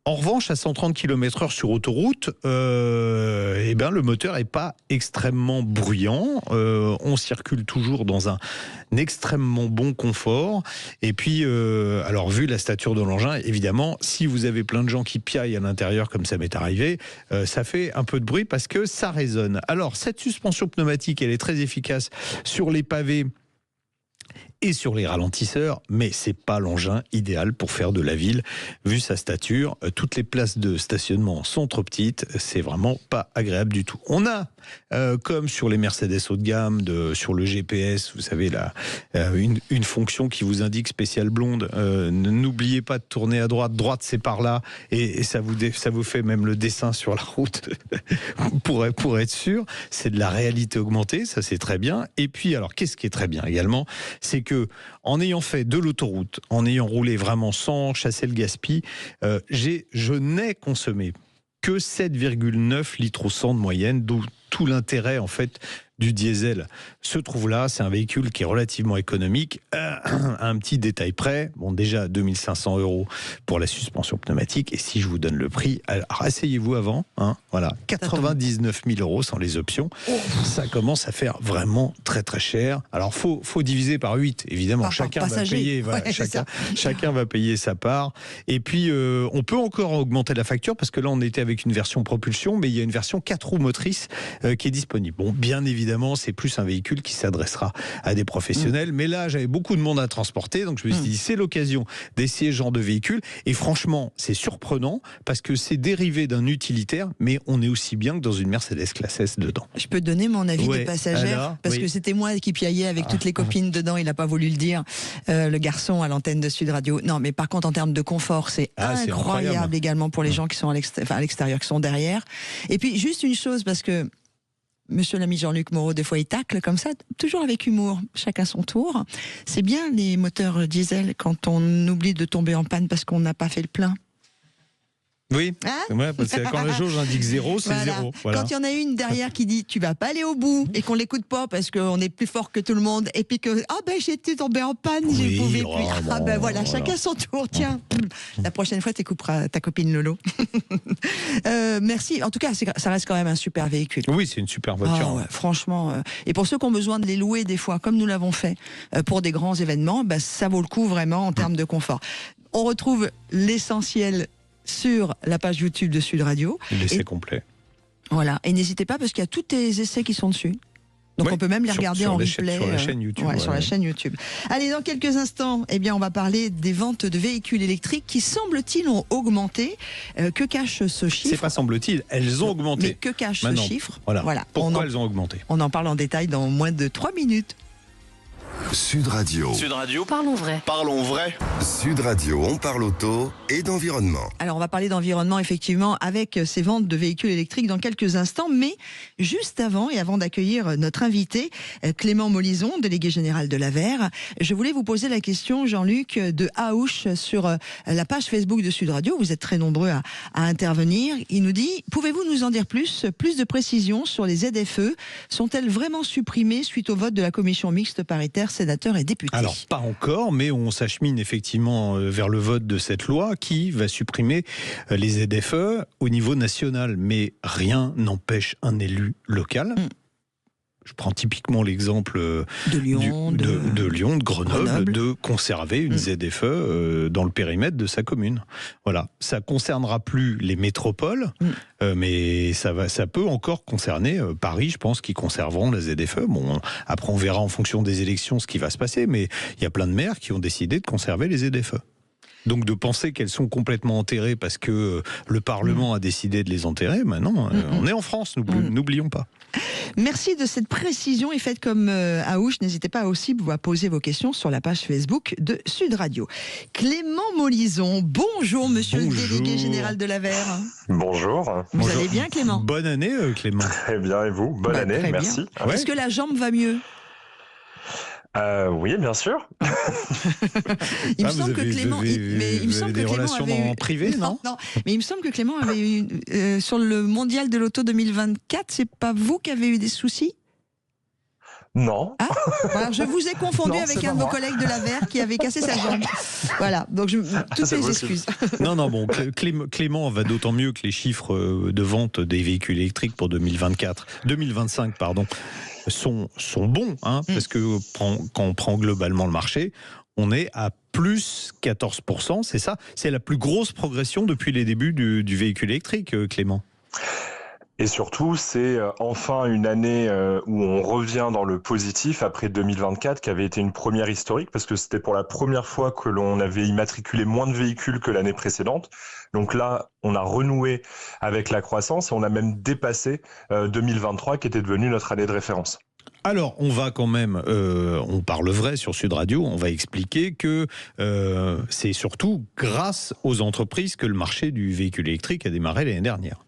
En revanche, à 130 km/h sur autoroute, le moteur n'est pas extrêmement bruyant. On circule toujours dans un extrêmement bon confort. Et puis, alors vu la stature de l'engin, évidemment, si vous avez plein de gens qui piaillent à l'intérieur, comme ça m'est arrivé, ça fait un peu de bruit parce que ça résonne. Alors, cette suspension pneumatique, elle est très efficace sur les pavés et sur les ralentisseurs, mais c'est pas l'engin idéal pour faire de la ville. Vu sa stature, toutes les places de stationnement sont trop petites, c'est vraiment pas agréable du tout. On a, comme sur les Mercedes haut de gamme, sur le GPS, vous savez, une fonction qui vous indique spécial blonde, n'oubliez pas de tourner à droite c'est par là, et ça vous fait même le dessin sur la route pour être sûr. C'est de la réalité augmentée, ça c'est très bien. Et puis, alors, qu'est-ce qui est très bien également, c'est que en ayant fait de l'autoroute, en ayant roulé vraiment sans chasser le gaspille, je n'ai consommé que 7,9 litres au 100 de moyenne, d'où tout l'intérêt en fait du diesel se trouve là. C'est un véhicule qui est relativement économique. Un petit détail près, bon, déjà 2500 € pour la suspension pneumatique. Et si je vous donne le prix, alors asseyez-vous avant, voilà, 99 000 € sans les options. Ça commence à faire vraiment très très cher. Alors faut diviser par 8, évidemment. Chacun va payer, voilà, chacun va payer sa part. Et puis on peut encore augmenter la facture parce que là on était avec une version propulsion, mais il y a une version 4 roues motrices qui est disponible. Bon, bien évidemment, c'est plus un véhicule qui s'adressera à des professionnels. Mais là, j'avais beaucoup de monde à transporter, donc je me suis dit, c'est l'occasion d'essayer ce genre de véhicule. Et franchement, c'est surprenant parce que c'est dérivé d'un utilitaire, mais on est aussi bien que dans une Mercedes classe S dedans. Je peux donner mon avis de passagère, parce que c'était moi qui piaillais avec toutes les copines dedans. Il n'a pas voulu le dire, le garçon à l'antenne de Sud Radio. Non, mais par contre, en termes de confort, c'est incroyable également pour les gens qui sont à l'extérieur, qui sont derrière. Et puis, juste une chose, parce que Monsieur l'ami Jean-Luc Moreau, des fois, il tacle comme ça, toujours avec humour, chacun son tour. C'est bien les moteurs diesel quand on oublie de tomber en panne parce qu'on n'a pas fait le plein. Oui, parce que quand la jauge indique 0, c'est 0. Voilà. Quand il y en a une derrière qui dit tu vas pas aller au bout et qu'on l'écoute pas parce qu'on est plus fort que tout le monde et puis que j'étais tombé en panne, j'ai pouvais plus. Chacun son tour. Tiens, la prochaine fois tu couperas ta copine Lolo. Merci. En tout cas, ça reste quand même un super véhicule. Oui, c'est une super voiture. Franchement. Et pour ceux qui ont besoin de les louer des fois, comme nous l'avons fait pour des grands événements, ça vaut le coup vraiment en termes de confort. On retrouve l'essentiel sur la page YouTube de Sud Radio. L'essai complet. Voilà. Et n'hésitez pas parce qu'il y a tous les essais qui sont dessus. Donc on peut même les regarder en replay. Sur la chaîne YouTube. Sur la chaîne YouTube. Allez, dans quelques instants, on va parler des ventes de véhicules électriques qui, semble-t-il, ont augmenté. Que cache ce chiffre ? C'est pas semble-t-il, elles ont augmenté. Mais que cache ce chiffre ? Voilà. Pourquoi elles ont augmenté ? On en parle en détail dans moins de 3 minutes. Sud Radio. Sud Radio. Parlons vrai. Parlons vrai. Sud Radio, on parle auto et d'environnement. Alors on va parler d'environnement effectivement avec ces ventes de véhicules électriques dans quelques instants, mais juste avant et avant d'accueillir notre invité Clément Molison, délégué général de l'Aver, je voulais vous poser la question, Jean-Luc, de Aouche sur la page Facebook de Sud Radio. Vous êtes très nombreux à intervenir. Il nous dit, pouvez-vous nous en dire plus de précisions sur les ZFE? Sont-elles vraiment supprimées suite au vote de la commission mixte paritaire sénateurs et députés? Alors, pas encore, mais on s'achemine effectivement vers le vote de cette loi qui va supprimer les ZFE au niveau national. Mais rien n'empêche un élu local, je prends typiquement l'exemple de Lyon, de Lyon, de Grenoble, de conserver une ZFE dans le périmètre de sa commune. Voilà, ça concernera plus les métropoles, mais ça peut encore concerner Paris, je pense, qui conserveront la ZFE. Bon, après on verra en fonction des élections ce qui va se passer, mais il y a plein de maires qui ont décidé de conserver les ZFE. Donc de penser qu'elles sont complètement enterrées parce que le Parlement a décidé de les enterrer, non, on est en France, n'oublions pas. Merci de cette précision et faites comme Aouche, n'hésitez pas aussi à poser vos questions sur la page Facebook de Sud Radio. Clément Molison, bonjour monsieur le délégué général de l'Aver. Bonjour. Vous allez bien Clément? Bonne année Clément. Très bien et vous? Bonne année, merci. Est-ce que la jambe va mieux? Oui, bien sûr. Il me semble que Clément, des relations en privé, non, mais il me semble que Clément avait eu sur le mondial de l'auto 2024, c'est pas vous qui avez eu des soucis? Non. Ah, alors je vous ai confondu avec un de vos collègues de l'Aver qui avait cassé sa jambe. Voilà, donc toutes mes excuses. Non, bon, Clément va d'autant mieux que les chiffres de vente des véhicules électriques pour 2025, sont bons, parce que quand on prend globalement le marché, on est à plus 14%, c'est ça? C'est la plus grosse progression depuis les débuts du véhicule électrique, Clément. Et surtout, c'est enfin une année où on revient dans le positif après 2024, qui avait été une première historique, parce que c'était pour la première fois que l'on avait immatriculé moins de véhicules que l'année précédente. Donc là, on a renoué avec la croissance et on a même dépassé 2023, qui était devenu notre année de référence. Alors, on va quand même, on parle vrai sur Sud Radio, on va expliquer que c'est surtout grâce aux entreprises que le marché du véhicule électrique a démarré l'année dernière.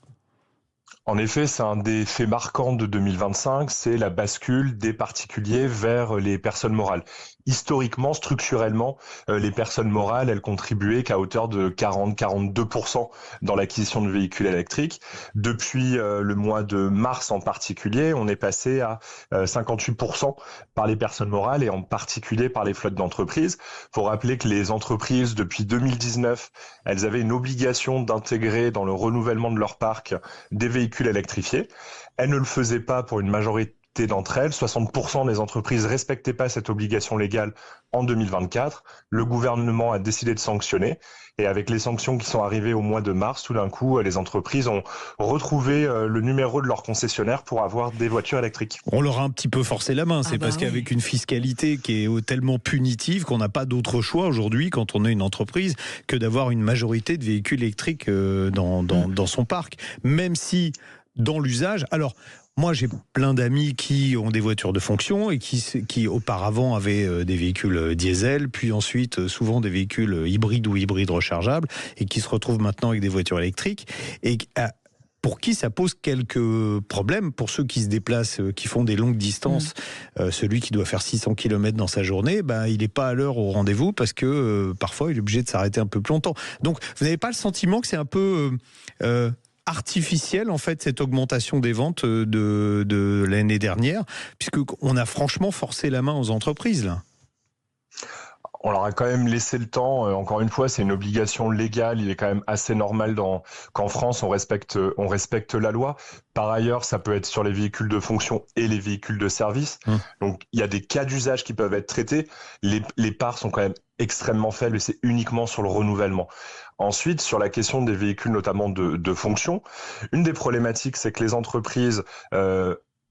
En effet, c'est un des faits marquants de 2025, c'est la bascule des particuliers vers les personnes morales. Historiquement, structurellement, les personnes morales, elles contribuaient qu'à hauteur de 40-42% dans l'acquisition de véhicules électriques. Depuis le mois de mars en particulier, on est passé à 58% par les personnes morales et en particulier par les flottes d'entreprises. Il faut rappeler que les entreprises, depuis 2019, elles avaient une obligation d'intégrer dans le renouvellement de leur parc des véhicules électrifiés. Elles ne le faisaient pas pour une majorité d'entre elles. 60% des entreprises respectaient pas cette obligation légale en 2024. Le gouvernement a décidé de sanctionner. Et avec les sanctions qui sont arrivées au mois de mars, tout d'un coup, les entreprises ont retrouvé le numéro de leur concessionnaire pour avoir des voitures électriques. On leur a un petit peu forcé la main. C'est parce qu'avec une fiscalité qui est tellement punitive qu'on n'a pas d'autre choix aujourd'hui quand on est une entreprise que d'avoir une majorité de véhicules électriques dans son parc. Même si dans l'usage... Alors, moi, j'ai plein d'amis qui ont des voitures de fonction et qui auparavant avaient des véhicules diesel, puis ensuite souvent des véhicules hybrides ou hybrides rechargeables et qui se retrouvent maintenant avec des voitures électriques et pour qui ça pose quelques problèmes. Pour ceux qui se déplacent, qui font des longues distances, celui qui doit faire 600 km dans sa journée, il n'est pas à l'heure au rendez-vous parce que parfois il est obligé de s'arrêter un peu plus longtemps. Donc vous n'avez pas le sentiment que c'est un peu... artificielle en fait cette augmentation des ventes de l'année dernière, puisqu'on a franchement forcé la main aux entreprises là. On leur a quand même laissé le temps. Encore une fois, c'est une obligation légale. Il est quand même assez normal qu'en France, on respecte la loi. Par ailleurs, ça peut être sur les véhicules de fonction et les véhicules de service. Donc, il y a des cas d'usage qui peuvent être traités. Les parts sont quand même extrêmement faibles et c'est uniquement sur le renouvellement. Ensuite, sur la question des véhicules, notamment de fonction, une des problématiques, c'est que les entreprises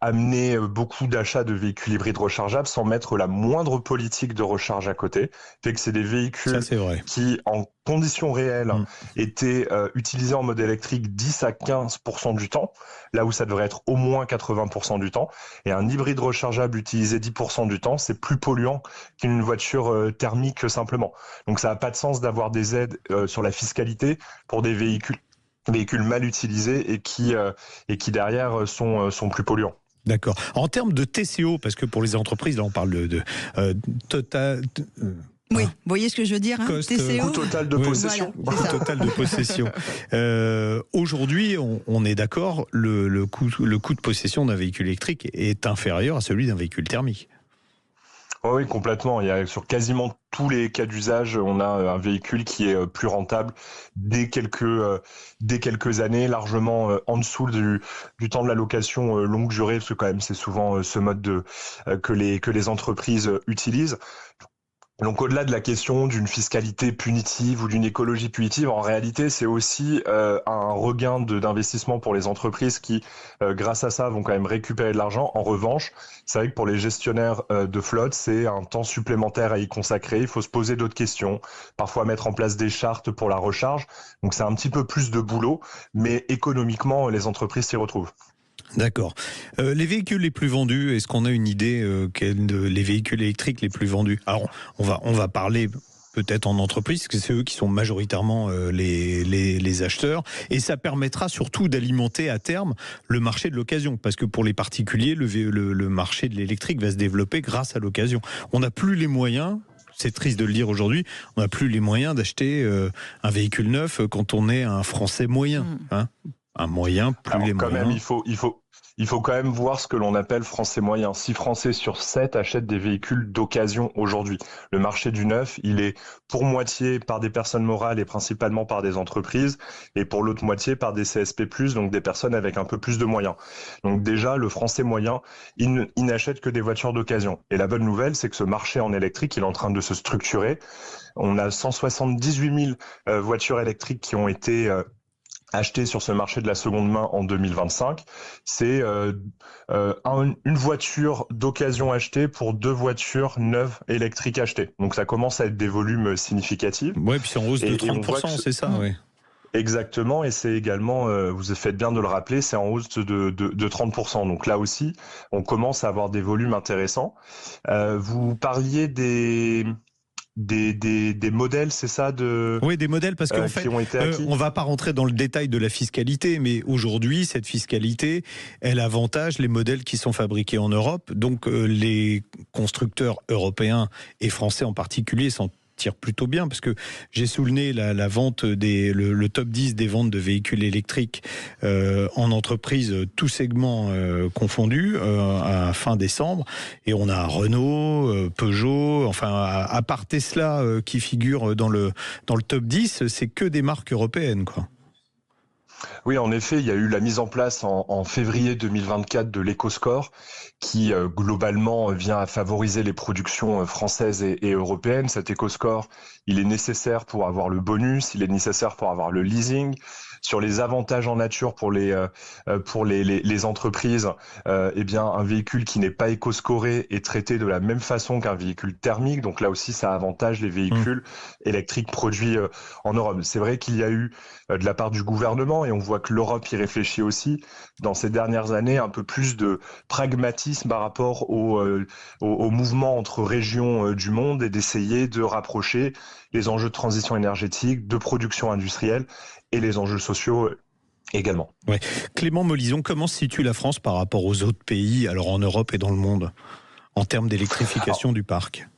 amener beaucoup d'achats de véhicules hybrides rechargeables sans mettre la moindre politique de recharge à côté. Fait que c'est des véhicules qui, en conditions réelles, étaient utilisés en mode électrique 10 à 15% du temps, là où ça devrait être au moins 80% du temps. Et un hybride rechargeable utilisé 10% du temps, c'est plus polluant qu'une voiture thermique simplement. Donc ça n'a pas de sens d'avoir des aides sur la fiscalité pour des véhicules mal utilisés et qui derrière sont plus polluants. D'accord. En termes de TCO, parce que pour les entreprises, là on parle de total... Oui, vous voyez ce que je veux dire, TCO, coût total de possession. Voilà, coût total de possession. Aujourd'hui, on est d'accord, le coût de possession d'un véhicule électrique est inférieur à celui d'un véhicule thermique. Oui, complètement. Il y a sur quasiment tous les cas d'usage, on a un véhicule qui est plus rentable dès quelques années, largement en dessous du temps de la location longue durée, parce que quand même c'est souvent ce mode que les entreprises utilisent. Donc au-delà de la question d'une fiscalité punitive ou d'une écologie punitive, en réalité c'est aussi un regain d'investissement pour les entreprises qui, grâce à ça, vont quand même récupérer de l'argent. En revanche, c'est vrai que pour les gestionnaires de flotte, c'est un temps supplémentaire à y consacrer. Il faut se poser d'autres questions, parfois mettre en place des chartes pour la recharge. Donc c'est un petit peu plus de boulot, mais économiquement, les entreprises s'y retrouvent. D'accord. Les véhicules les plus vendus, est-ce qu'on a une idée les véhicules électriques les plus vendus? Alors, on va parler peut-être en entreprise, parce que c'est eux qui sont majoritairement les acheteurs, et ça permettra surtout d'alimenter à terme le marché de l'occasion, parce que pour les particuliers, le marché de l'électrique va se développer grâce à l'occasion. On n'a plus les moyens. C'est triste de le dire aujourd'hui, on n'a plus les moyens d'acheter un véhicule neuf quand on est un Français moyen. Hein, un moyen, plus alors, les moyens. Même, il faut quand même voir ce que l'on appelle Français moyen. 6 Français sur 7 achètent des véhicules d'occasion aujourd'hui. Le marché du neuf, il est pour moitié par des personnes morales et principalement par des entreprises, et pour l'autre moitié par des CSP+, donc des personnes avec un peu plus de moyens. Donc déjà, le Français moyen, il n'achète que des voitures d'occasion. Et la bonne nouvelle, c'est que ce marché en électrique, il est en train de se structurer. On a 178 000 voitures électriques qui ont été achetées sur ce marché de la seconde main en 2025, c'est une voiture d'occasion achetée pour 2 voitures neuves électriques achetées. Donc ça commence à être des volumes significatifs. Oui, puis c'est en hausse de 30%, c'est ça, oui. Exactement, et c'est également, vous faites bien de le rappeler, c'est en hausse de 30%. Donc là aussi, on commence à avoir des volumes intéressants. Vous parliez des modèles, c'est ça Oui, des modèles, parce qu'en fait, on va pas rentrer dans le détail de la fiscalité, mais aujourd'hui, cette fiscalité, elle avantage les modèles qui sont fabriqués en Europe. Donc, les constructeurs européens et français en particulier s'en tirent plutôt bien, parce que j'ai souligné la vente le top 10 des ventes de véhicules électriques en entreprise, tous segments confondus, à fin décembre, et on a Renault, Peugeot, enfin à part Tesla qui figure dans le top 10, c'est que des marques européennes, quoi. Oui, en effet, il y a eu la mise en place en février 2024 de l'EcoScore qui globalement vient à favoriser les productions françaises et européennes. Cet EcoScore, il est nécessaire pour avoir le bonus, il est nécessaire pour avoir le leasing. Sur les avantages en nature pour les entreprises, eh bien un véhicule qui n'est pas éco-scoré est traité de la même façon qu'un véhicule thermique. Donc là aussi, ça avantage les véhicules électriques produits en Europe. C'est vrai qu'il y a eu de la part du gouvernement, et on voit que l'Europe y réfléchit aussi dans ces dernières années, un peu plus de pragmatisme par rapport au mouvement entre régions du monde, et d'essayer de rapprocher les enjeux de transition énergétique, de production industrielle et les enjeux sociaux également. Ouais. Clément Molison, comment se situe la France par rapport aux autres pays, alors en Europe et dans le monde, en termes d'électrification du parc ?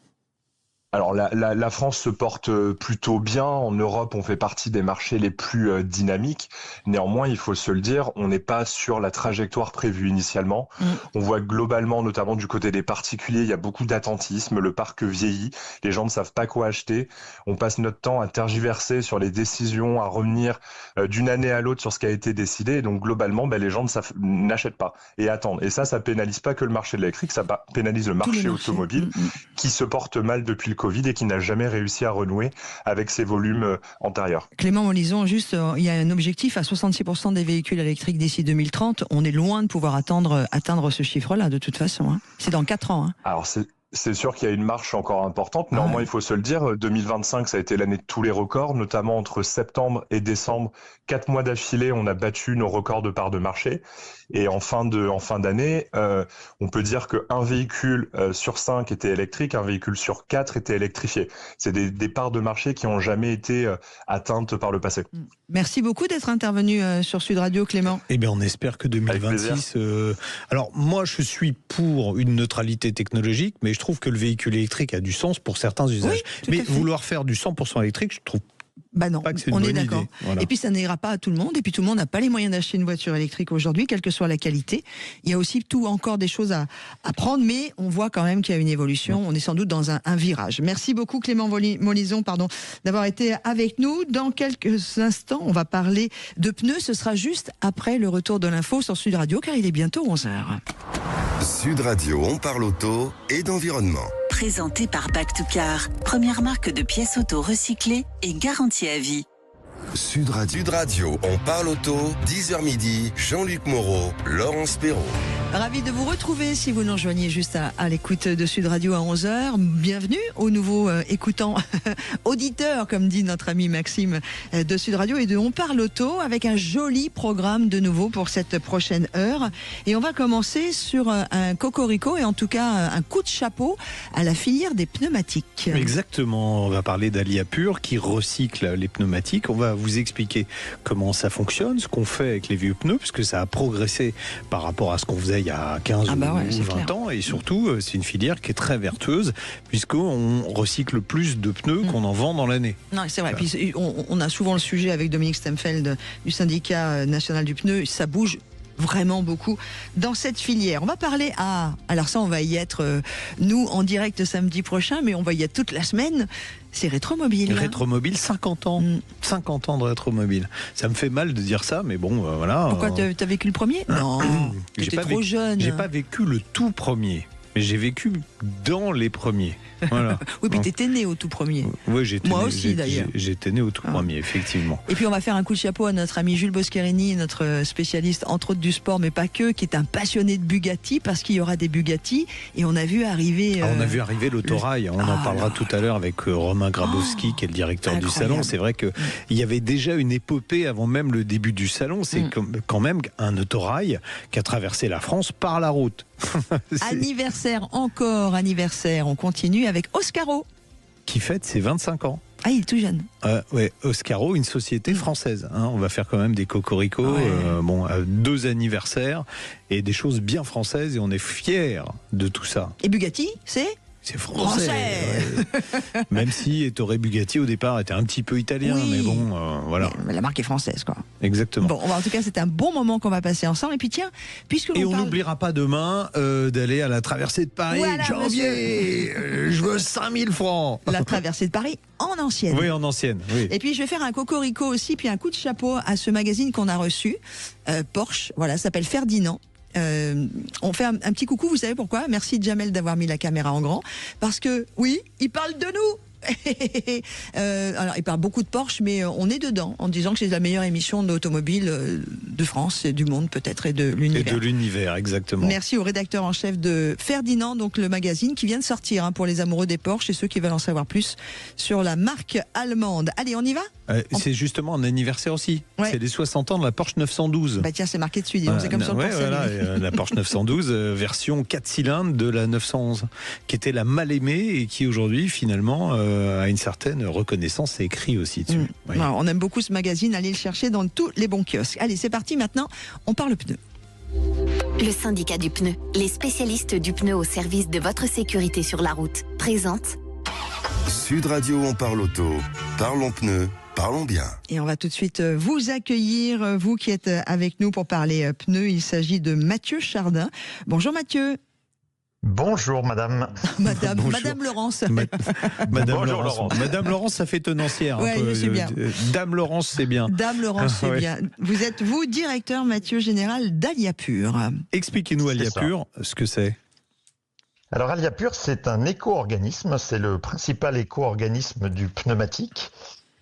Alors la France se porte plutôt bien. En Europe, on fait partie des marchés les plus dynamiques. Néanmoins, il faut se le dire, on n'est pas sur la trajectoire prévue initialement. On voit globalement, notamment du côté des particuliers, il y a beaucoup d'attentisme. Le parc vieillit, les gens ne savent pas quoi acheter. On passe notre temps à tergiverser sur les décisions, à revenir d'une année à l'autre sur ce qui a été décidé. Et donc globalement, les gens n'achètent pas et attendent. Et ça pénalise pas que le marché de l'électrique, ça pénalise le marché automobile qui se porte mal depuis le Covid et qui n'a jamais réussi à renouer avec ses volumes antérieurs. Clément Molison, juste, il y a un objectif à 66% des véhicules électriques d'ici 2030. On est loin de pouvoir atteindre ce chiffre-là, de toute façon. Hein. C'est dans 4 ans. Hein. Alors, c'est sûr qu'il y a une marche encore importante. Néanmoins, il faut se le dire, 2025, ça a été l'année de tous les records, notamment entre septembre et décembre. 4 mois d'affilée, on a battu nos records de part de marché. Et en fin d'année, on peut dire qu'un véhicule sur 5 était électrique, un véhicule sur 4 était électrifié. C'est des parts de marché qui n'ont jamais été atteintes par le passé. Merci beaucoup d'être intervenu sur Sud Radio, Clément. Eh bien, on espère que 2026... Alors, moi, je suis pour une neutralité technologique, mais je trouve que le véhicule électrique a du sens pour certains usages. Oui, mais vouloir faire du 100% électrique, je trouve Bah non, Pas que c'est une on est bonne d'accord. idée. Voilà. Et puis ça n'ira pas à tout le monde. Et puis tout le monde n'a pas les moyens d'acheter une voiture électrique aujourd'hui, quelle que soit la qualité. Il y a aussi encore des choses à prendre, mais on voit quand même qu'il y a une évolution. On est sans doute dans un virage. Merci beaucoup Clément Molison, d'avoir été avec nous. Dans quelques instants, on va parler de pneus. Ce sera juste après le retour de l'info sur Sud Radio, car il est bientôt 11h. Sud Radio, on parle auto et d'environnement. Présenté par Back to Car, première marque de pièces auto recyclées et garantie à vie. Sud Radio, on parle auto, 10h midi, Jean-Luc Moreau, Laurence Perrault. Ravi de vous retrouver si vous nous rejoignez juste à l'écoute de Sud Radio à 11h. Bienvenue aux nouveaux écoutants, auditeurs, comme dit notre ami Maxime de Sud Radio et de On Parle Auto, avec un joli programme de nouveau pour cette prochaine heure. Et on va commencer sur un cocorico et en tout cas un coup de chapeau à la filière des pneumatiques. Exactement, on va parler d'Alia Pure qui recycle les pneumatiques. On va vous expliquer comment ça fonctionne, ce qu'on fait avec les vieux pneus, puisque ça a progressé par rapport à ce qu'on faisait il y a 15 ou 20 ans. Et surtout, c'est une filière qui est très vertueuse, puisqu'on recycle plus de pneus qu'on en vend dans l'année. Non, c'est vrai. Puis on a souvent le sujet avec Dominique Stemfeld du syndicat national du pneu. Ça bouge vraiment beaucoup dans cette filière. On va parler alors ça on va y être nous en direct samedi prochain, mais on va y être toute la semaine. C'est Rétromobile. Rétromobile, 50 ans. 50 ans de Rétromobile. Ça me fait mal de dire ça, mais bon, voilà. Pourquoi t'as vécu le premier? Non, t'étais trop jeune. J'ai pas vécu le tout premier, mais j'ai vécu dans les premiers. Voilà. Oui, puis t'étais né au tout premier. Oui, moi aussi d'ailleurs. J'étais né au tout premier, effectivement. Et puis on va faire un coup de chapeau à notre ami Jules Boscherini, notre spécialiste entre autres du sport, mais pas que, qui est un passionné de Bugatti, parce qu'il y aura des Bugatti. Et on a vu arriver... on a vu arriver l'autorail. On en parlera tout à l'heure avec Romain Grabowski, qui est le directeur du salon. C'est vrai qu'il y avait déjà une épopée avant même le début du salon. C'est quand même un autorail qui a traversé la France par la route. Anniversaire, on continue avec Oscaro. Qui fête ses 25 ans. Ah, il est tout jeune. Ouais, Oscaro, une société française. On va faire quand même des cocoricots, 2 anniversaires et des choses bien françaises et on est fiers de tout ça. Et Bugatti, c'est français. Ouais. Même si Ettore Bugatti au départ était un petit peu italien, mais bon, voilà. Mais la marque est française, quoi. Exactement. Bon, en tout cas, c'est un bon moment qu'on va passer ensemble. Et puis tiens, puisque on n'oubliera pas demain d'aller à la traversée de Paris. Voilà, janvier, je veux 5000 francs. La traversée de Paris en ancienne. Oui, en ancienne. Oui. Et puis je vais faire un cocorico aussi, puis un coup de chapeau à ce magazine qu'on a reçu, Porsche. Voilà, ça s'appelle Ferdinand. On fait un petit coucou, vous savez pourquoi? Merci Jamel d'avoir mis la caméra en grand, parce que oui, il parle de nous. Alors il parle beaucoup de Porsche, mais on est dedans en disant que c'est la meilleure émission d'automobile de France et du monde peut-être et de l'univers. Et de l'univers, exactement. Merci au rédacteur en chef de Ferdinand, donc le magazine qui vient de sortir pour les amoureux des Porsche et ceux qui veulent en savoir plus sur la marque allemande. Allez, on y va? C'est justement un anniversaire aussi. Ouais. C'est les 60 ans de la Porsche 912. Bah tiens, c'est marqué dessus, c'est comme sur le Porsche. Voilà, la Porsche 912, version 4 cylindres de la 911, qui était la mal aimée et qui aujourd'hui finalement a une certaine reconnaissance et écrit aussi dessus. Oui. Alors, on aime beaucoup ce magazine, allez le chercher dans tous les bons kiosques. Allez, c'est parti maintenant, on parle pneu. Le syndicat du pneu, les spécialistes du pneu au service de votre sécurité sur la route, présente Sud Radio, on parle auto, parlons pneus. Parlons bien. Et on va tout de suite vous accueillir, vous qui êtes avec nous pour parler pneus. Il s'agit de Mathieu Chardin. Bonjour Mathieu. Bonjour madame. Madame, Bonjour. Madame Laurence. Madame Bonjour Laurence. Madame Laurence, ça fait tenancière. Ouais, je sais bien. Dame Laurence, c'est bien. Dame Laurence, c'est Ouais. bien. Vous êtes, vous, directeur Mathieu général d'Alia Pure. Expliquez-nous Alia Pure ce que c'est. Alors Alia Pure, c'est un éco-organisme, c'est le principal éco-organisme du pneumatique.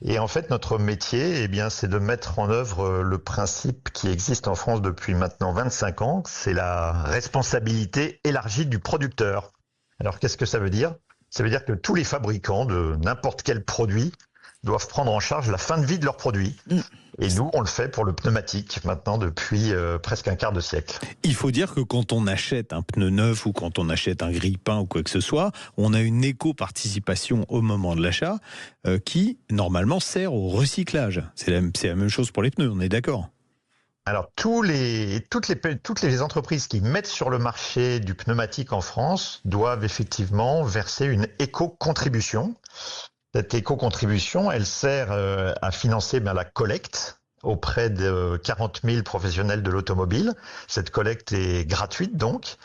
Et en fait, notre métier, c'est de mettre en œuvre le principe qui existe en France depuis maintenant 25 ans, c'est la responsabilité élargie du producteur. Alors, qu'est-ce que ça veut dire? Ça veut dire que tous les fabricants de n'importe quel produit doivent prendre en charge la fin de vie de leur produit. Et nous, on le fait pour le pneumatique maintenant depuis presque un quart de siècle. Il faut dire que quand on achète un pneu neuf ou quand on achète un grille-pain ou quoi que ce soit, on a une éco-participation au moment de l'achat qui, normalement, sert au recyclage. C'est la même chose pour les pneus, on est d'accord? Alors, toutes les entreprises qui mettent sur le marché du pneumatique en France doivent effectivement verser une éco-contribution. Cette éco-contribution, elle sert à financer la collecte auprès de 40 000 professionnels de l'automobile. Cette collecte est gratuite donc.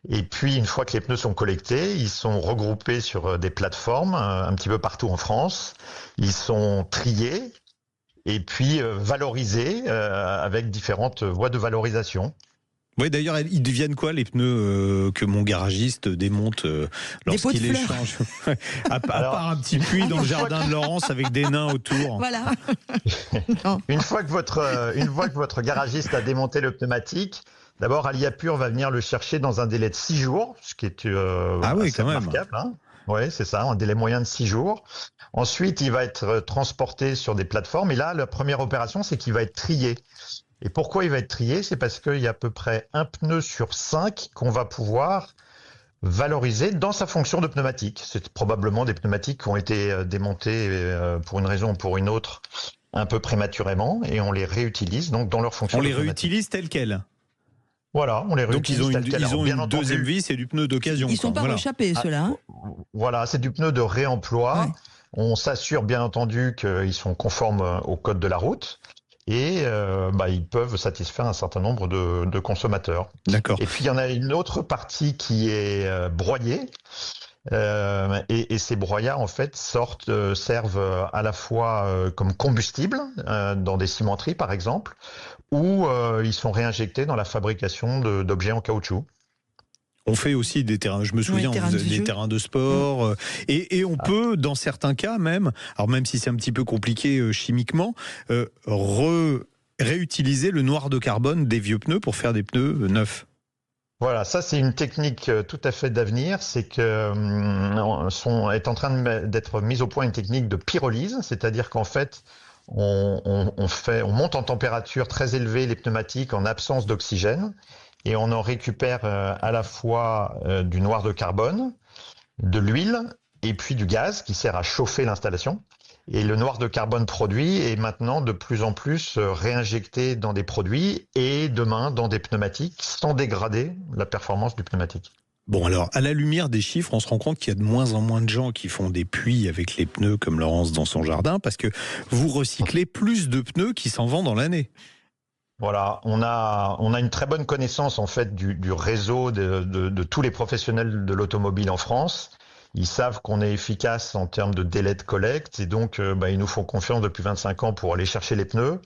Et puis, une fois que les pneus sont collectés, ils sont regroupés sur des plateformes un petit peu partout en France. Ils sont triés et puis valorisés avec différentes voies de valorisation. Oui, d'ailleurs, ils deviennent quoi les pneus que mon garagiste démonte lorsqu'il les change? à part un petit puits dans le jardin de Laurence avec des nains autour. Voilà. Une fois que votre garagiste a démonté le pneumatique, d'abord Aliapur va venir le chercher dans un délai de 6 jours, ce qui est assez remarquable. Hein. Oui, c'est ça, un délai moyen de 6 jours. Ensuite, il va être transporté sur des plateformes. Et là, la première opération, c'est qu'il va être trié. Et pourquoi il va être trié? C'est parce qu'il y a à peu près un pneu sur 5 qu'on va pouvoir valoriser dans sa fonction de pneumatique. C'est probablement des pneumatiques qui ont été démontés pour une raison ou pour une autre un peu prématurément et on les réutilise donc dans leur fonction. On les réutilise tels quels? Voilà, on les réutilise. Donc ils ont une deuxième vie, c'est du pneu d'occasion. Ils ne sont pas rechappés, ceux-là. Hein. Voilà, c'est du pneu de réemploi. Ouais. On s'assure bien entendu qu'ils sont conformes au code de la route. Et ils peuvent satisfaire un certain nombre de consommateurs. D'accord. Et puis il y en a une autre partie qui est broyée. Et ces broyats en fait servent à la fois comme combustible dans des cimenteries par exemple, ou ils sont réinjectés dans la fabrication d'objets en caoutchouc. On fait aussi des terrains, je me souviens, on faisait des terrains de sport et on peut, dans certains cas même, alors même si c'est un petit peu compliqué chimiquement, réutiliser le noir de carbone des vieux pneus pour faire des pneus neufs. Voilà, ça c'est une technique tout à fait d'avenir, c'est que est en train d'être mise au point une technique de pyrolyse, c'est-à-dire qu'en fait on monte en température très élevée les pneumatiques en absence d'oxygène. Et on en récupère à la fois du noir de carbone, de l'huile et puis du gaz qui sert à chauffer l'installation. Et le noir de carbone produit est maintenant de plus en plus réinjecté dans des produits et demain dans des pneumatiques sans dégrader la performance du pneumatique. Bon alors, à la lumière des chiffres, on se rend compte qu'il y a de moins en moins de gens qui font des puits avec les pneus comme Laurence dans son jardin parce que vous recyclez plus de pneus qui s'en vendent dans l'année. Voilà, on a une très bonne connaissance en fait du réseau de tous les professionnels de l'automobile en France. Ils savent qu'on est efficace en termes de délai de collecte et donc ils nous font confiance depuis 25 ans pour aller chercher les pneus.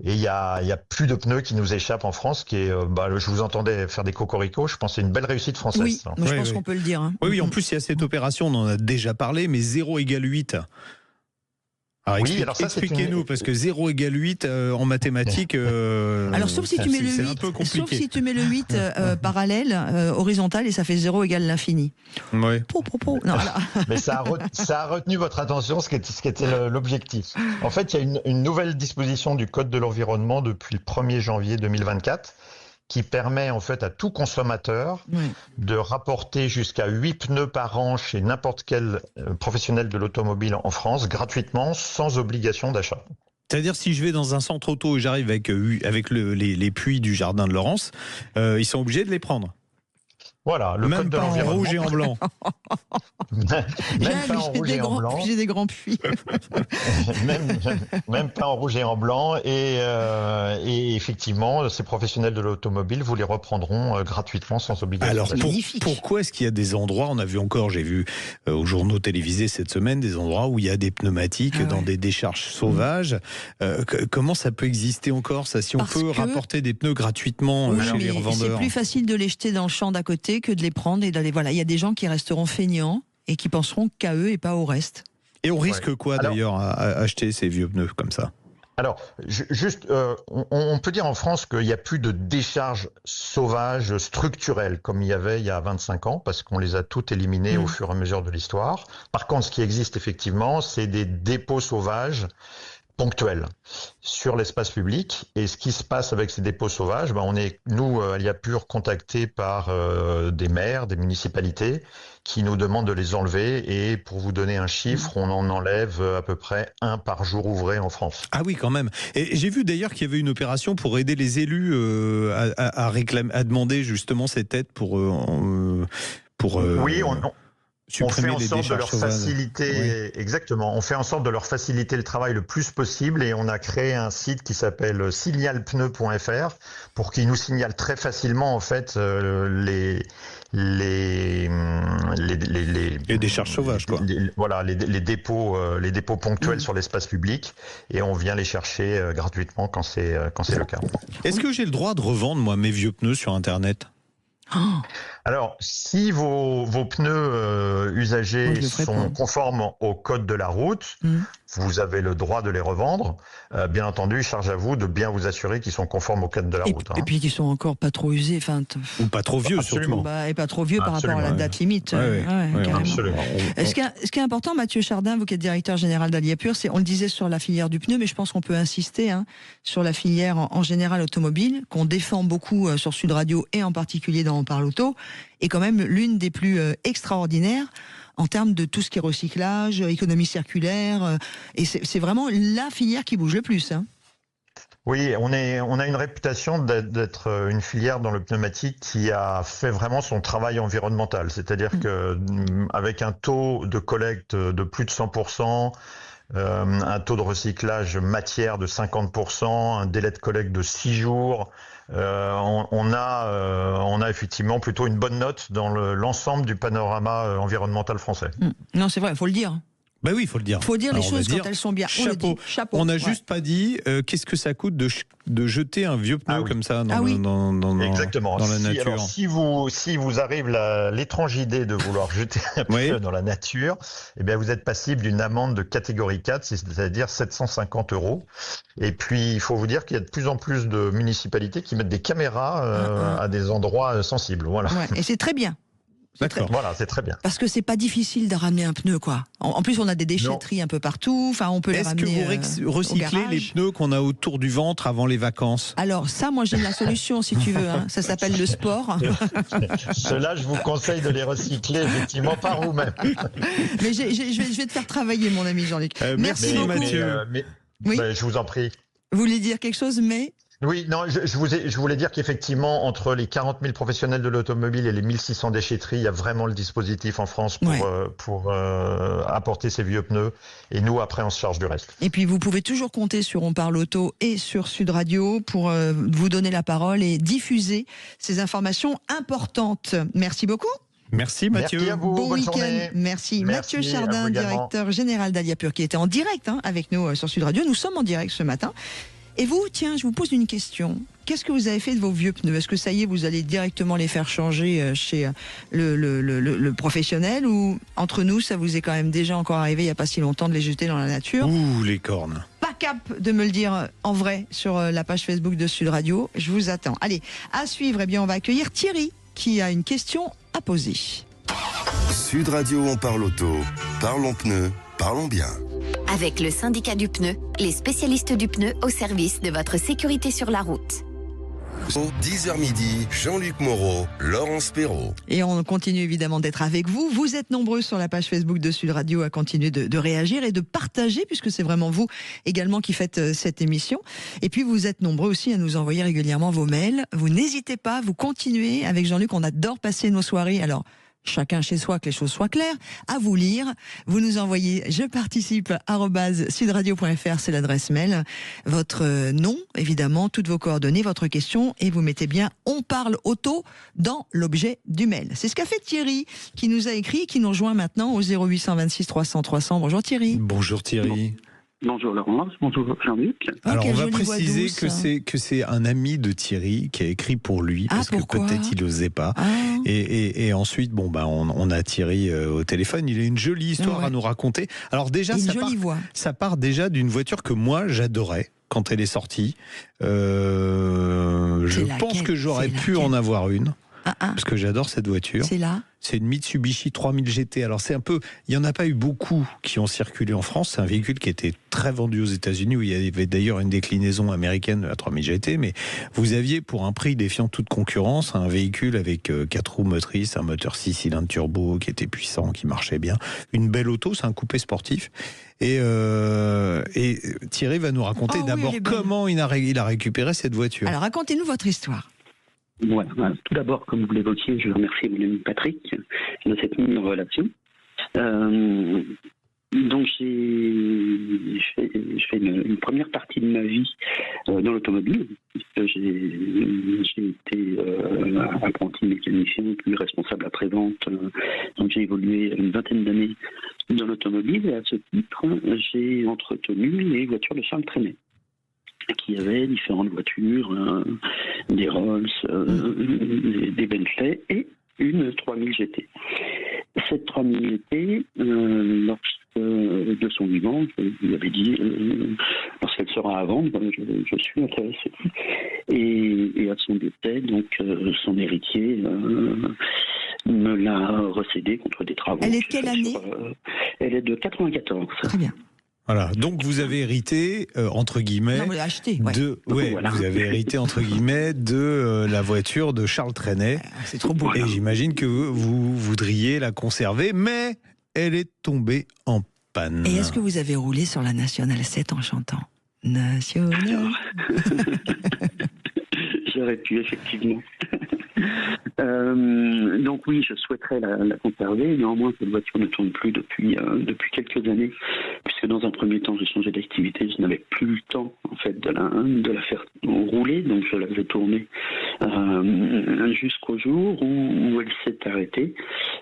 Et il y a plus de pneus qui nous échappent en France, qui est, je vous entendais faire des cocoricots, je pense que c'est une belle réussite française. Oui, je pense qu'on peut le dire. Hein. Oui, en plus il y a cette opération, on en a déjà parlé, mais 0 égale 8. Alors, expliquez-nous, parce que 0 égale 8 en mathématiques, alors sauf si tu mets le 8, sauf si tu mets le 8 parallèle, horizontal, et ça fait 0 égale l'infini. Ouais. Non, mais ça a retenu votre attention, ce qui était l'objectif. En fait, il y a une nouvelle disposition du Code de l'environnement depuis le 1er janvier 2024 qui permet en fait à tout consommateur de rapporter jusqu'à 8 pneus par an chez n'importe quel professionnel de l'automobile en France gratuitement sans obligation d'achat. C'est-à-dire si je vais dans un centre auto et j'arrive avec les puits du jardin de Laurence, ils sont obligés de les prendre. Voilà, le même code de pas en rouge et en blanc. Même pas en rouge et en blanc. J'ai des grands puits. même pas en rouge et en blanc. Et effectivement, ces professionnels de l'automobile, vous les reprendront gratuitement sans obligation. Alors, pourquoi est-ce qu'il y a des endroits, j'ai vu aux journaux télévisés cette semaine, des endroits où il y a des pneumatiques dans des décharges sauvages. Comment ça peut exister encore, ça, si on peut rapporter des pneus gratuitement chez les revendeurs? C'est plus facile de les jeter dans le champ d'à côté que de les prendre et d'aller. Voilà, il y a des gens qui resteront feignants et qui penseront qu'à eux et pas au reste. Et on risque quoi d'ailleurs à acheter ces vieux pneus comme ça? Alors, on peut dire en France qu'il n'y a plus de décharges sauvages structurelles comme il y avait il y a 25 ans, parce qu'on les a toutes éliminées au fur et à mesure de l'histoire. Par contre, ce qui existe effectivement, c'est des dépôts sauvages ponctuels sur l'espace public. Et ce qui se passe avec ces dépôts sauvages, on est, nous, à Aliapur, contactés par des maires, des municipalités qui nous demandent de les enlever. Et pour vous donner un chiffre, on en enlève à peu près 1 par jour ouvré en France. Ah oui, quand même. Et j'ai vu d'ailleurs qu'il y avait une opération pour aider les élus à demander justement cette aide pour oui, On fait en les sorte de décharges leur sauvages. faciliter, exactement. On fait en sorte de leur faciliter le travail le plus possible et on a créé un site qui s'appelle signalpneu.fr pour qu'ils nous signalent très facilement en fait les décharges sauvages, quoi. Les dépôts ponctuels sur l'espace public et on vient les chercher gratuitement quand c'est le cas. Est-ce que j'ai le droit de revendre moi mes vieux pneus sur Internet ? Alors, si vos pneus usagés sont conformes au code de la route, vous avez le droit de les revendre. Bien entendu, charge à vous de bien vous assurer qu'ils sont conformes au code de la route. Et puis qu'ils sont encore pas trop usés, ou pas trop vieux surtout. Et pas trop vieux par rapport à la date limite. Absolument. Ce qui est important, Mathieu Chardin, vous qui êtes directeur général d'Aliapur, c'est, on le disait sur la filière du pneu, mais je pense qu'on peut insister sur la filière en général automobile, qu'on défend beaucoup sur Sud Radio et en particulier dans On Parle Auto, est quand même l'une des plus extraordinaires en termes de tout ce qui est recyclage, économie circulaire, et c'est vraiment la filière qui bouge le plus. Oui, on a une réputation d'être une filière dans le pneumatique qui a fait vraiment son travail environnemental, c'est-à-dire que avec un taux de collecte de plus de 100%, un taux de recyclage matière de 50%, un délai de collecte de 6 jours, on a effectivement plutôt une bonne note dans l'ensemble du panorama environnemental français. Non, c'est vrai, il faut le dire. Ben oui, il faut le dire. Il faut dire les choses quand elles sont bien. Chapeau. On n'a juste pas dit qu'est-ce que ça coûte de jeter un vieux pneu comme ça dans la nature. Alors, si vous arrive l'étrange idée de vouloir jeter un pneu dans la nature, eh bien vous êtes passible d'une amende de catégorie 4, c'est-à-dire 750 €. Et puis il faut vous dire qu'il y a de plus en plus de municipalités qui mettent des caméras à des endroits sensibles. Voilà. Ouais, et c'est très bien. D'accord. Voilà, c'est très bien. Parce que c'est pas difficile de ramener un pneu, quoi. En plus, on a des déchetteries un peu partout. Enfin, on peut les ramener. Est-ce que vous recyclez les pneus qu'on a autour du ventre avant les vacances ? Alors ça, moi j'ai la solution si tu veux. Ça s'appelle le sport. Ceux-là, je vous conseille de les recycler effectivement par vous-même. Mais je vais te faire travailler, mon ami Jean-Luc. Merci beaucoup. Mathieu. Oui. Je vous en prie. Vous voulez dire quelque chose, mais... Oui, non, je voulais dire qu'effectivement, entre les 40 000 professionnels de l'automobile et les 1600 déchetteries, il y a vraiment le dispositif en France pour apporter ces vieux pneus. Et nous, après, on se charge du reste. Et puis, vous pouvez toujours compter sur On Parle Auto et sur Sud Radio pour vous donner la parole et diffuser ces informations importantes. Merci beaucoup. Merci Mathieu. Merci à vous. Bon week-end. Journée. Merci Mathieu Chardin, directeur général d'Aliapur, qui était en direct avec nous sur Sud Radio. Nous sommes en direct ce matin. Et vous, tiens, je vous pose une question. Qu'est-ce que vous avez fait de vos vieux pneus ? Est-ce que ça y est, vous allez directement les faire changer chez le professionnel, ou entre nous, ça vous est quand même déjà encore arrivé il n'y a pas si longtemps de les jeter dans la nature ? Ouh, les cornes. Pas cap de me le dire en vrai sur la page Facebook de Sud Radio. Je vous attends. Allez, à suivre, eh bien, on va accueillir Thierry qui a une question à poser. Sud Radio, on parle auto. Parlons pneus, parlons bien. Avec le syndicat du pneu, les spécialistes du pneu au service de votre sécurité sur la route. 10h midi, Jean-Luc Moreau, Laurence Perrault. Et on continue évidemment d'être avec vous. Vous êtes nombreux sur la page Facebook de Sud Radio à continuer de réagir et de partager, puisque c'est vraiment vous également qui faites cette émission. Et puis vous êtes nombreux aussi à nous envoyer régulièrement vos mails. Vous n'hésitez pas, vous continuez. Avec Jean-Luc, on adore passer nos soirées. Alors, chacun chez soi, que les choses soient claires. À vous lire. Vous nous envoyez je participe @sudradio.fr, c'est l'adresse mail. Votre nom, évidemment, toutes vos coordonnées, votre question, et vous mettez bien on parle auto dans l'objet du mail. C'est ce qu'a fait Thierry, qui nous a écrit, qui nous rejoint maintenant au 0826 300 300. Bonjour Thierry. Bonjour Thierry. Bonjour Laurence, bonjour Jean-Luc. Alors on va préciser que c'est un ami de Thierry qui a écrit pour lui, parce que peut-être il n'osait pas. Et ensuite, on a Thierry au téléphone. Il a une jolie histoire à nous raconter. Alors déjà, ça part déjà d'une voiture que moi j'adorais quand elle est sortie. Je pense que j'aurais pu en avoir une. Parce que j'adore cette voiture. C'est une Mitsubishi 3000 GT. Alors c'est un peu, il n'y en a pas eu beaucoup qui ont circulé en France. C'est un véhicule qui était très vendu aux États-Unis, où il y avait d'ailleurs une déclinaison américaine de la 3000 GT. Mais vous aviez, pour un prix défiant toute concurrence, un véhicule avec 4 roues motrices, un moteur 6 cylindres turbo qui était puissant, qui marchait bien. Une belle auto, c'est un coupé sportif. Et Thierry va nous raconter d'abord comment il a récupéré cette voiture. Alors racontez-nous votre histoire. Ouais, tout d'abord, comme vous l'évoquiez, je remercie mon ami Patrick de cette mise en relation. Donc je fais une première partie de ma vie dans l'automobile, puisque j'ai été apprenti mécanicien, puis responsable après-vente. Donc j'ai évolué une vingtaine d'années dans l'automobile, et à ce titre, j'ai entretenu les voitures de Charles Trenet, qui avaient différentes voitures, des Rolls, des Bentley et une 3000 GT. Cette 3000 GT, de son vivant, je lui avais dit, lorsqu'elle sera à vendre, je suis intéressé. Et à son décès, donc son héritier me l'a recédé contre des travaux. Elle est de quelle année ? Elle est de 94. Très bien. Voilà, donc vous avez hérité, entre guillemets, non, vous l'avez acheté, voilà. Vous avez hérité, entre guillemets, de la voiture de Charles Trenet. C'est trop beau. Et j'imagine que vous voudriez la conserver, mais elle est tombée en panne. Et est-ce que vous avez roulé sur la Nationale 7 en chantant Nationale? J'aurais pu, effectivement. Donc oui, je souhaiterais la conserver. Néanmoins, cette voiture ne tourne plus depuis quelques années, puisque dans un premier temps, j'ai changé d'activité. Je n'avais plus le temps, en fait, de la faire rouler. Donc je l'avais tournée jusqu'au jour où elle s'est arrêtée.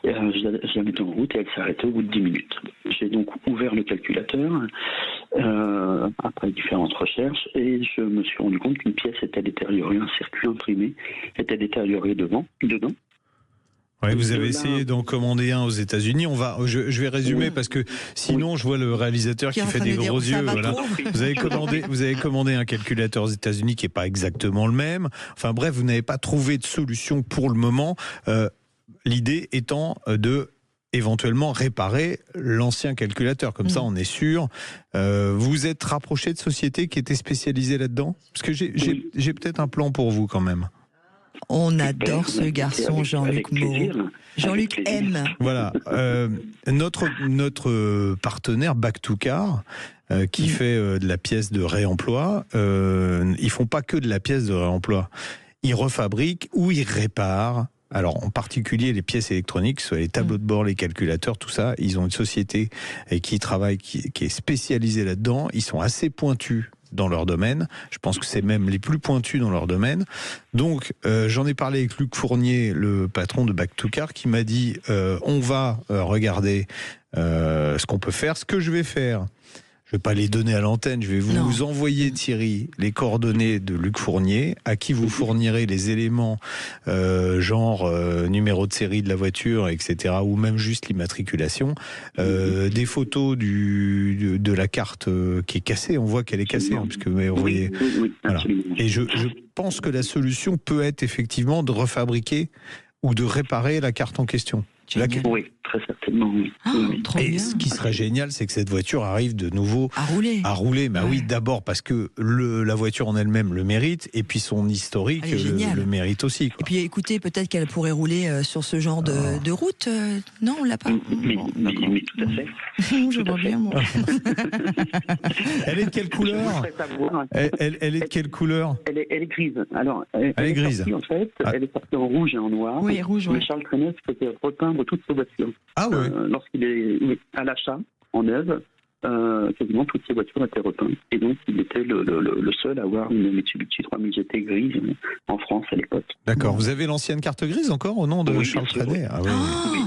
Je la mettais en route et elle s'est arrêtée au bout de 10 minutes. J'ai donc ouvert le calculateur après différentes recherches, et je me suis rendu compte qu'une pièce était détériorée, un circuit imprimé était détérioré dedans. Ouais, vous avez essayé d'en commander un aux États-Unis. Je vais résumer parce que sinon je vois le réalisateur qui fait des gros yeux. Voilà. Vous avez commandé un calculateur aux États-Unis qui n'est pas exactement le même. Enfin bref, vous n'avez pas trouvé de solution pour le moment. L'idée étant de éventuellement réparer l'ancien calculateur. Comme ça, on est sûr. Vous êtes rapproché de sociétés qui étaient spécialisées là-dedans ? Parce que j'ai peut-être un plan pour vous quand même. On adore ce garçon, Jean-Luc Moreau. Jean-Luc aime. Voilà. Notre partenaire Back2Car, qui fait de la pièce de réemploi, ils font pas que de la pièce de réemploi. Ils refabriquent ou ils réparent. Alors, en particulier, les pièces électroniques, soit les tableaux de bord, les calculateurs, tout ça, ils ont une société qui travaille, qui est spécialisée là-dedans. Ils sont assez pointus dans leur domaine. Je pense que c'est même les plus pointus dans leur domaine. Donc, j'en ai parlé avec Luc Fournier, le patron de Back2Car, qui m'a dit on va regarder ce qu'on peut faire. Ce que je vais faire, je ne vais pas les donner à l'antenne, je vais vous envoyer, Thierry, les coordonnées de Luc Fournier, à qui vous fournirez les éléments, numéro de série de la voiture, etc., ou même juste l'immatriculation, des photos de la carte qui est cassée, on voit qu'elle est cassée, puisque vous voyez. Voilà. Et je pense que la solution peut être effectivement de refabriquer ou de réparer la carte en question. Oui, très certainement. Oui. Et ce qui serait génial, c'est que cette voiture arrive de nouveau à rouler. Bah oui, d'abord parce que la voiture en elle-même le mérite, et puis son historique le mérite aussi. Quoi. Et puis écoutez, peut-être qu'elle pourrait rouler sur ce genre de route. Non, on l'a pas. Mais tout à fait. Je vois bien, moi. Elle est de quelle couleur ? Elle est de quelle couleur ? Elle est grise. Alors, elle est grise. Sortie, en fait, elle est sortie en rouge et en noir. Oui, rouge. Mais Charles Trenet faisait repeindre toutes ses voitures. Ah oui. Lorsqu'il est à l'achat, en neuve, quasiment toutes ses voitures étaient repeintes. Et donc, il était le seul à avoir une Mitsubishi 3000 GT grise en France à l'époque. D'accord. Vous avez l'ancienne carte grise encore au nom de Charles Trenet ?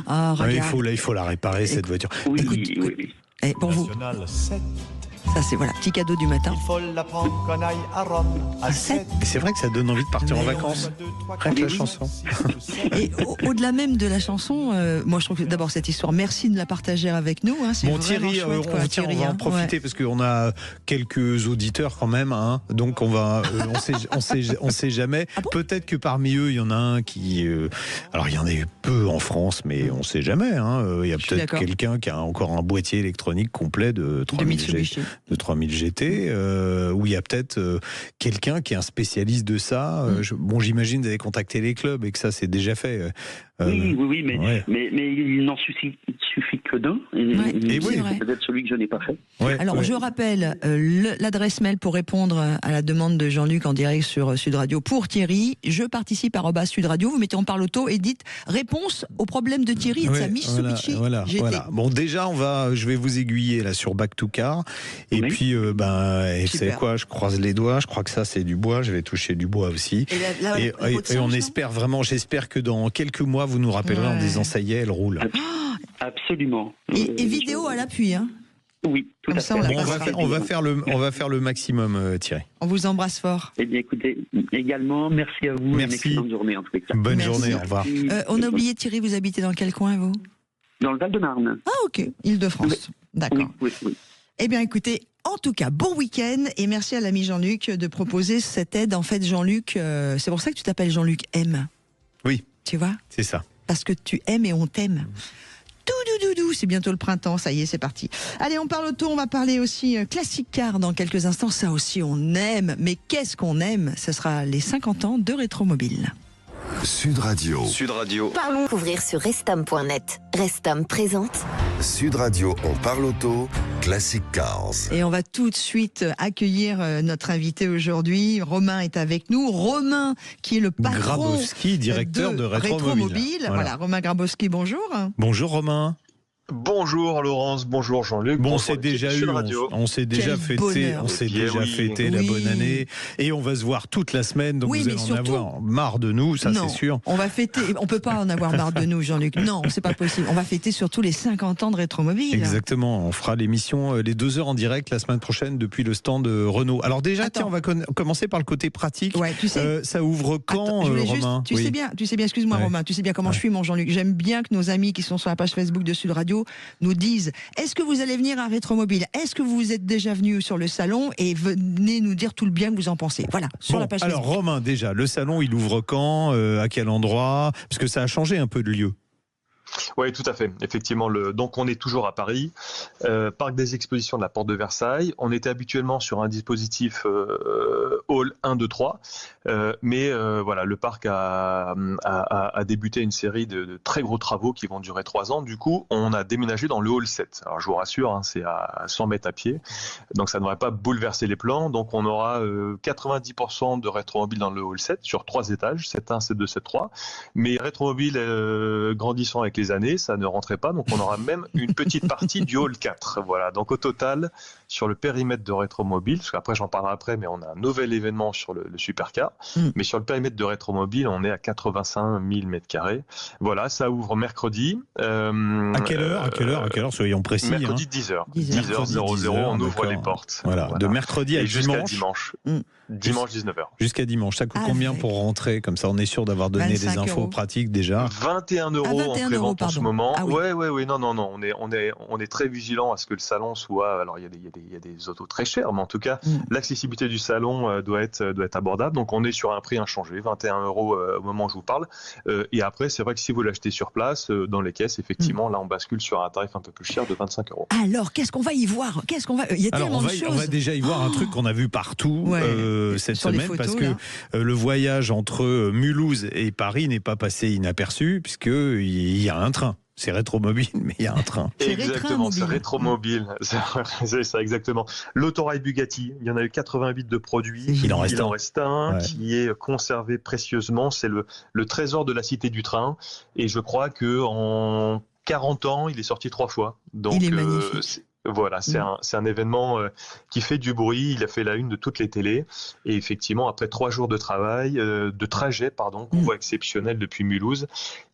Ah oui. Il faut la réparer, cette voiture. Oui. Et pour vous, ça c'est petit cadeau du matin. Il faut l'apprendre qu'on aille à Rome à 7. Et c'est vrai que ça donne envie de partir en vacances. Avec la chanson. Et au-delà même de la chanson, moi je trouve que d'abord cette histoire, merci de la partager avec nous. Bon Thierry, on va en profiter parce qu'on a quelques auditeurs quand même. Donc on sait jamais. Ah bon ? Peut-être que parmi eux, il y en a un qui... alors il y en a eu peu en France, mais on sait jamais. Il y a peut-être quelqu'un qui a encore un boîtier électronique complet de 3000 GT, où il y a peut-être quelqu'un qui est un spécialiste de ça. J'imagine que vous avez contacté les clubs et que ça c'est déjà fait. Oui, mais il n'en suffit que d'un, et c'est peut-être celui que je n'ai pas fait. Alors, je rappelle l'adresse mail pour répondre à la demande de Jean-Luc en direct sur Sud Radio pour Thierry. Je participe @Sud Radio. Vous mettez en parle auto et dites réponse au problème de Thierry et de sa Mitsubishi. Voilà. Bon, déjà, je vais vous aiguiller là sur Back to Car. Et puis, et vous savez quoi, je croise les doigts. Je crois que ça, c'est du bois. Je vais toucher du bois aussi. Et on espère vraiment, j'espère que dans quelques mois, vous nous rappellerez en disant ça y est, elle roule. Absolument. Et vidéo à l'appui, hein. Oui, tout à fait. On va faire le maximum, Thierry. On vous embrasse fort. Eh bien, écoutez, également, merci à vous. Merci. Une excellente journée, en tous les cas. Bonne journée, au revoir. On a oublié, Thierry, vous habitez dans quel coin, vous ? Dans le Val-de-Marne. Ah, ok. Île-de-France. D'accord. Oui. Eh bien, écoutez, en tout cas, bon week-end et merci à l'ami Jean-Luc de proposer cette aide. En fait, Jean-Luc, c'est pour ça que tu t'appelles Jean-Luc M. Oui. Tu vois ? C'est ça. Parce que tu aimes et on t'aime. Doudou, c'est bientôt le printemps, ça y est, c'est parti. Allez, on parle auto, on va parler aussi Classic Car dans quelques instants. Ça aussi, on aime. Mais qu'est-ce qu'on aime ? Ce sera les 50 ans de Rétromobile. Sud Radio. Parlons couvrir sur restam.net. Restam présente Sud Radio, on parle auto, Classic Cars. Et on va tout de suite accueillir notre invité aujourd'hui. Romain est avec nous. Romain, qui est le patron Grabowski, directeur de Rétromobile. Voilà, Romain Grabowski, bonjour. Bonjour Romain. Bonjour Laurence, bonjour Jean-Luc. Bon, on s'est déjà fêté la bonne année et on va se voir toute la semaine, donc vous allez en avoir marre de nous, ça c'est sûr. On va fêter, on peut pas en avoir marre de nous, Jean-Luc. Non, c'est pas possible. On va fêter surtout les 50 ans de Rétromobile. Exactement, on fera l'émission les 2 heures en direct la semaine prochaine depuis le stand de Renault. Alors déjà, tiens, on va commencer par le côté pratique. Ouais, tu sais, ça ouvre quand, Romain? Tu sais bien, excuse-moi Romain, tu sais bien comment je suis, mon Jean-Luc. J'aime bien que nos amis qui sont sur la page Facebook de Sud Radio nous disent, est-ce que vous allez venir à Rétromobile? Est-ce que vous êtes déjà venu sur le salon? Et venez nous dire tout le bien que vous en pensez. Voilà, sur la page Facebook. Alors Romain, déjà, le salon, il ouvre quand? À quel endroit? Parce que ça a changé un peu de lieu. Oui, tout à fait. Effectivement, donc on est toujours à Paris, parc des expositions de la Porte de Versailles. On était habituellement sur un dispositif Hall 1, 2, 3, mais voilà, le parc a débuté une série de très gros travaux qui vont durer 3 ans. Du coup, on a déménagé dans le Hall 7. Alors je vous rassure, hein, c'est à 100 mètres à pied, donc ça ne devrait pas bouleverser les plans. Donc on aura 90% de Rétromobile dans le Hall 7 sur 3 étages, 7.1, 7.2, 7.3. Mais Rétromobile grandissant avec les années, ça ne rentrait pas, donc on aura même une petite partie du Hall 4. Voilà, donc au total, sur le périmètre de Rétromobile, parce qu'après j'en parlerai après, mais on a un nouvel événement sur le Supercar, mais sur le périmètre de Rétromobile, on est à 85 000 m². Voilà, ça ouvre mercredi. À quelle heure, soyons précis. Mercredi 10h. 10h00, on ouvre les portes. Voilà, de mercredi à dimanche. Dimanche 19h. Jusqu'à dimanche. Ça coûte combien pour rentrer? Comme ça, on est sûr d'avoir donné les infos pratiques déjà. 21 € en prévente en ce moment. Ouais. Non. On est très vigilant à ce que le salon soit. Alors, il y a des autos très chères, mais en tout cas, l'accessibilité du salon doit être abordable. Donc, on est sur un prix inchangé, 21 € au moment où je vous parle. Et après, c'est vrai que si vous l'achetez sur place, dans les caisses, effectivement, là, on bascule sur un tarif un peu plus cher de 25 €. Alors, qu'est-ce qu'on va y voir? Il y a tellement de choses. On va déjà y voir un truc qu'on a vu partout. Cette semaine, photos, parce que le voyage entre Mulhouse et Paris n'est pas passé inaperçu, puisqu'il y a un train. C'est Rétromobile, mais il y a un train. Exactement, c'est Rétromobile. C'est ça, exactement. L'autorail Bugatti, il y en a eu 88 de produits. Il en reste un qui est conservé précieusement. C'est le trésor de la Cité du Train. Et je crois qu'en 40 ans, il est sorti 3 fois. Donc, il est magnifique. Voilà, c'est un événement qui fait du bruit. Il a fait la une de toutes les télés. Et effectivement, après 3 jours de trajet, convoi exceptionnel depuis Mulhouse,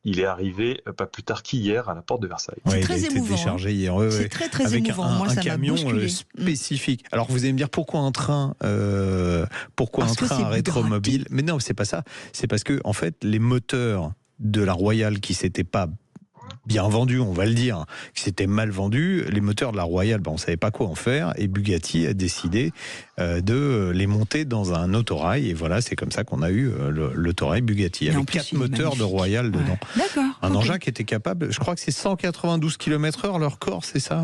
il est arrivé pas plus tard qu'hier à la Porte de Versailles. C'est très émouvant. Il a été déchargé hier. C'est très avec émouvant. Moi, ça m'a camion bousculé. spécifique. Alors, vous allez me dire pourquoi un train à Rétromobile? Mais non, c'est pas ça. C'est parce que, en fait, les moteurs de la Royale qui s'étaient pas bien vendu, on va le dire, qui s'était mal vendu, les moteurs de la Royale, on ne savait pas quoi en faire, et Bugatti a décidé de les monter dans un autorail. Et voilà, c'est comme ça qu'on a eu l'autorail Bugatti, avec 4 moteurs de Royal dedans. D'accord. Un engin qui était capable, je crois que c'est 192 km/h leur record, c'est ça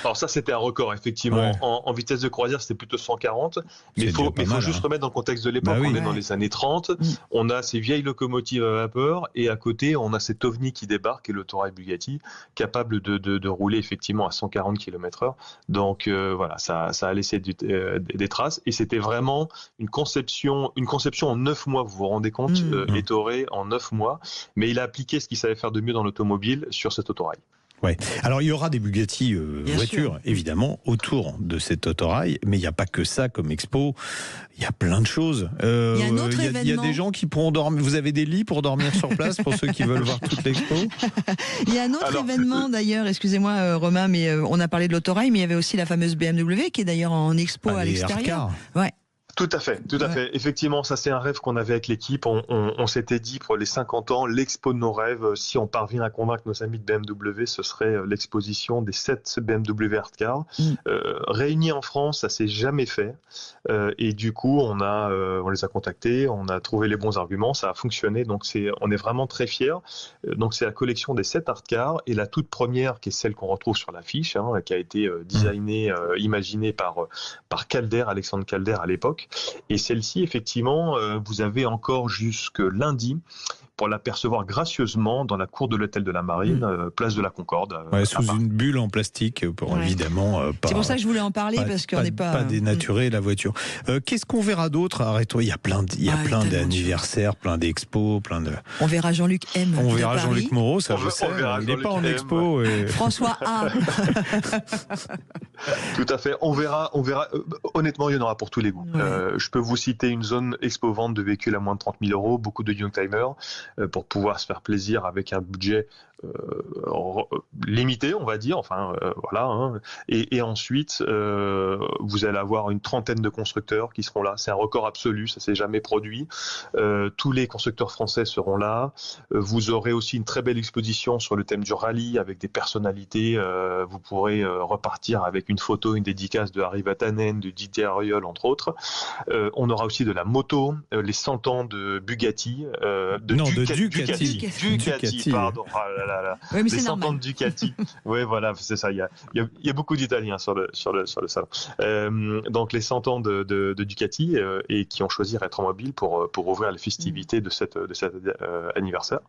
Alors ça, c'était un record, effectivement. En vitesse de croisière, c'était plutôt 140. Mais il faut juste remettre dans le contexte de l'époque. On est dans les années 30. On a ces vieilles locomotives à vapeur. Et à côté, on a cet ovni qui débarque, et l'autorail Bugatti, capable de rouler effectivement à 140 km/h. Donc voilà, ça a laissé des traces. Et c'était vraiment une conception en 9 mois. Vous vous rendez compte, Ettore en 9 mois. Mais il a appliqué ce qu'il savait faire de mieux dans l'automobile sur cet autorail. Ouais. Alors il y aura des Bugatti voitures évidemment autour de cet autorail, mais il n'y a pas que ça comme expo. Il y a plein de choses. Il y a des gens qui pourront dormir. Vous avez des lits pour dormir sur place pour ceux qui veulent voir toute l'expo. Il y a un autre événement d'ailleurs. Excusez-moi Romain, mais on a parlé de l'autorail, mais il y avait aussi la fameuse BMW qui est d'ailleurs en expo à l'extérieur. Ouais. Tout à fait. Effectivement, ça c'est un rêve qu'on avait avec l'équipe. On s'était dit pour les 50 ans, l'expo de nos rêves, si on parvient à convaincre nos amis de BMW, ce serait l'exposition des 7 BMW Art Car. Réunis en France, ça s'est jamais fait. Et du coup, on les a contactés, on a trouvé les bons arguments, ça a fonctionné. Donc on est vraiment très fiers. Donc c'est la collection des 7 Art Car, et la toute première, qui est celle qu'on retrouve sur l'affiche, qui a été designée, imaginée par Alexandre Calder à l'époque. Et celle-ci, effectivement, vous avez encore jusque lundi pour l'apercevoir gracieusement dans la cour de l'hôtel de la Marine, place de la Concorde. Sous une bulle en plastique, pour évidemment pas. C'est pour ça que je voulais en parler, parce qu'on n'est pas dénaturer la voiture. Qu'est-ce qu'on verra d'autre? Arrête-toi, il y a plein d'anniversaires, plein d'expos, plein de. On verra Jean-Luc M. On verra Jean-Luc Moreau, ça je sais. Il n'est pas en expo. François A. Tout à fait. On verra. Honnêtement, il y en aura pour tous les goûts. Je peux vous citer une zone expo vente de véhicules à moins de 30 000 €, beaucoup de youngtimers, pour pouvoir se faire plaisir avec un budget limité, on va dire. Et ensuite, vous allez avoir une trentaine de constructeurs qui seront là. C'est un record absolu, ça s'est jamais produit. Tous les constructeurs français seront là. Vous aurez aussi une très belle exposition sur le thème du rallye avec des personnalités. Vous pourrez repartir avec une photo, une dédicace de Harry Vatanen, de Didier Auriol, entre autres. On aura aussi de la moto, les 100 ans de Bugatti, Ducati, pardon. Oui, les 100 ans de Ducati. Oui, voilà, c'est ça. Il y a beaucoup d'Italiens sur le salon. Donc les 100 ans de Ducati, et qui ont choisi Rétromobile pour ouvrir les festivités de cet anniversaire.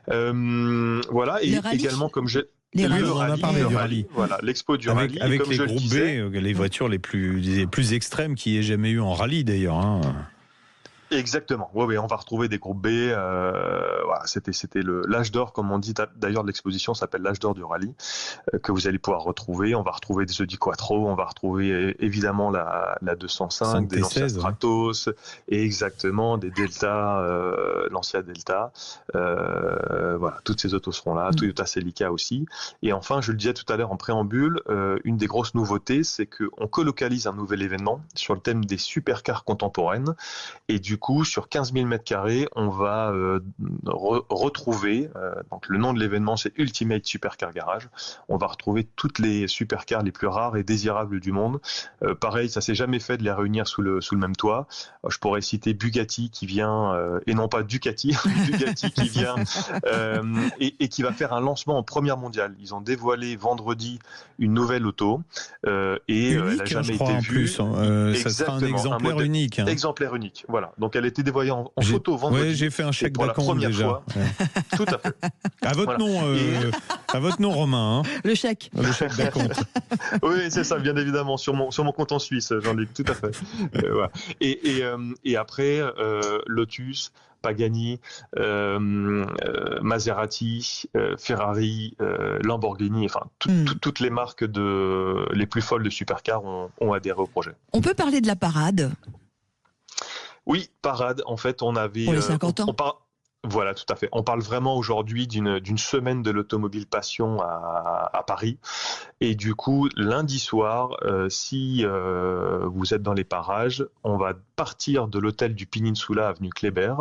Voilà, et également comme j'ai. On en a parlé du rallye. Voilà, l'expo du rallye. Avec les groupes B, les voitures les plus extrêmes qu'il y ait jamais eu en rallye d'ailleurs. Exactement. Oui, on va retrouver des groupes B. C'était l'âge d'or, comme on dit. D'ailleurs, l'exposition s'appelle l'âge d'or du rallye, que vous allez pouvoir retrouver. On va retrouver des Audi Quattro, on va retrouver évidemment la 205, des Lancia Stratos, et exactement des Delta, Lancia Delta. Toutes ces autos seront là. Toyota Celica aussi. Et enfin, je le disais tout à l'heure en préambule, une des grosses nouveautés, c'est qu'on colocalise un nouvel événement sur le thème des supercars contemporaines. Et du coup, sur 15 000 m², on va retrouver, donc le nom de l'événement c'est Ultimate Supercar Garage, on va retrouver toutes les supercars les plus rares et désirables du monde. Pareil, ça s'est jamais fait de les réunir sous le même toit. Je pourrais citer Bugatti qui vient, et non pas Ducati, Bugatti qui vient, et qui va faire un lancement en première mondiale. Ils ont dévoilé vendredi une nouvelle auto, et elle n'a jamais été vue. Ça sera un exemplaire unique. Exemplaire unique, voilà. Donc elle a été dévoilée en photo vendredi. Oui, j'ai fait un chèque pour la première déjà. Fois. Tout à fait. À votre nom, Romain. Le chèque. Le chèque d'acompte. Oui, c'est ça, bien évidemment, sur mon compte en Suisse, Jean-Luc, tout à fait. Voilà. Et après, Lotus, Pagani, Maserati, Ferrari, Lamborghini, enfin toutes les marques les plus folles de supercars ont adhéré au projet. On peut parler de la parade? Oui, parade. En fait, on avait. Pour les 50 ans. Voilà, tout à fait. On parle vraiment aujourd'hui d'une semaine de l'automobile passion à Paris. Et du coup, lundi soir, si vous êtes dans les parages, on va partir de l'hôtel du Peninsula, avenue Kléber,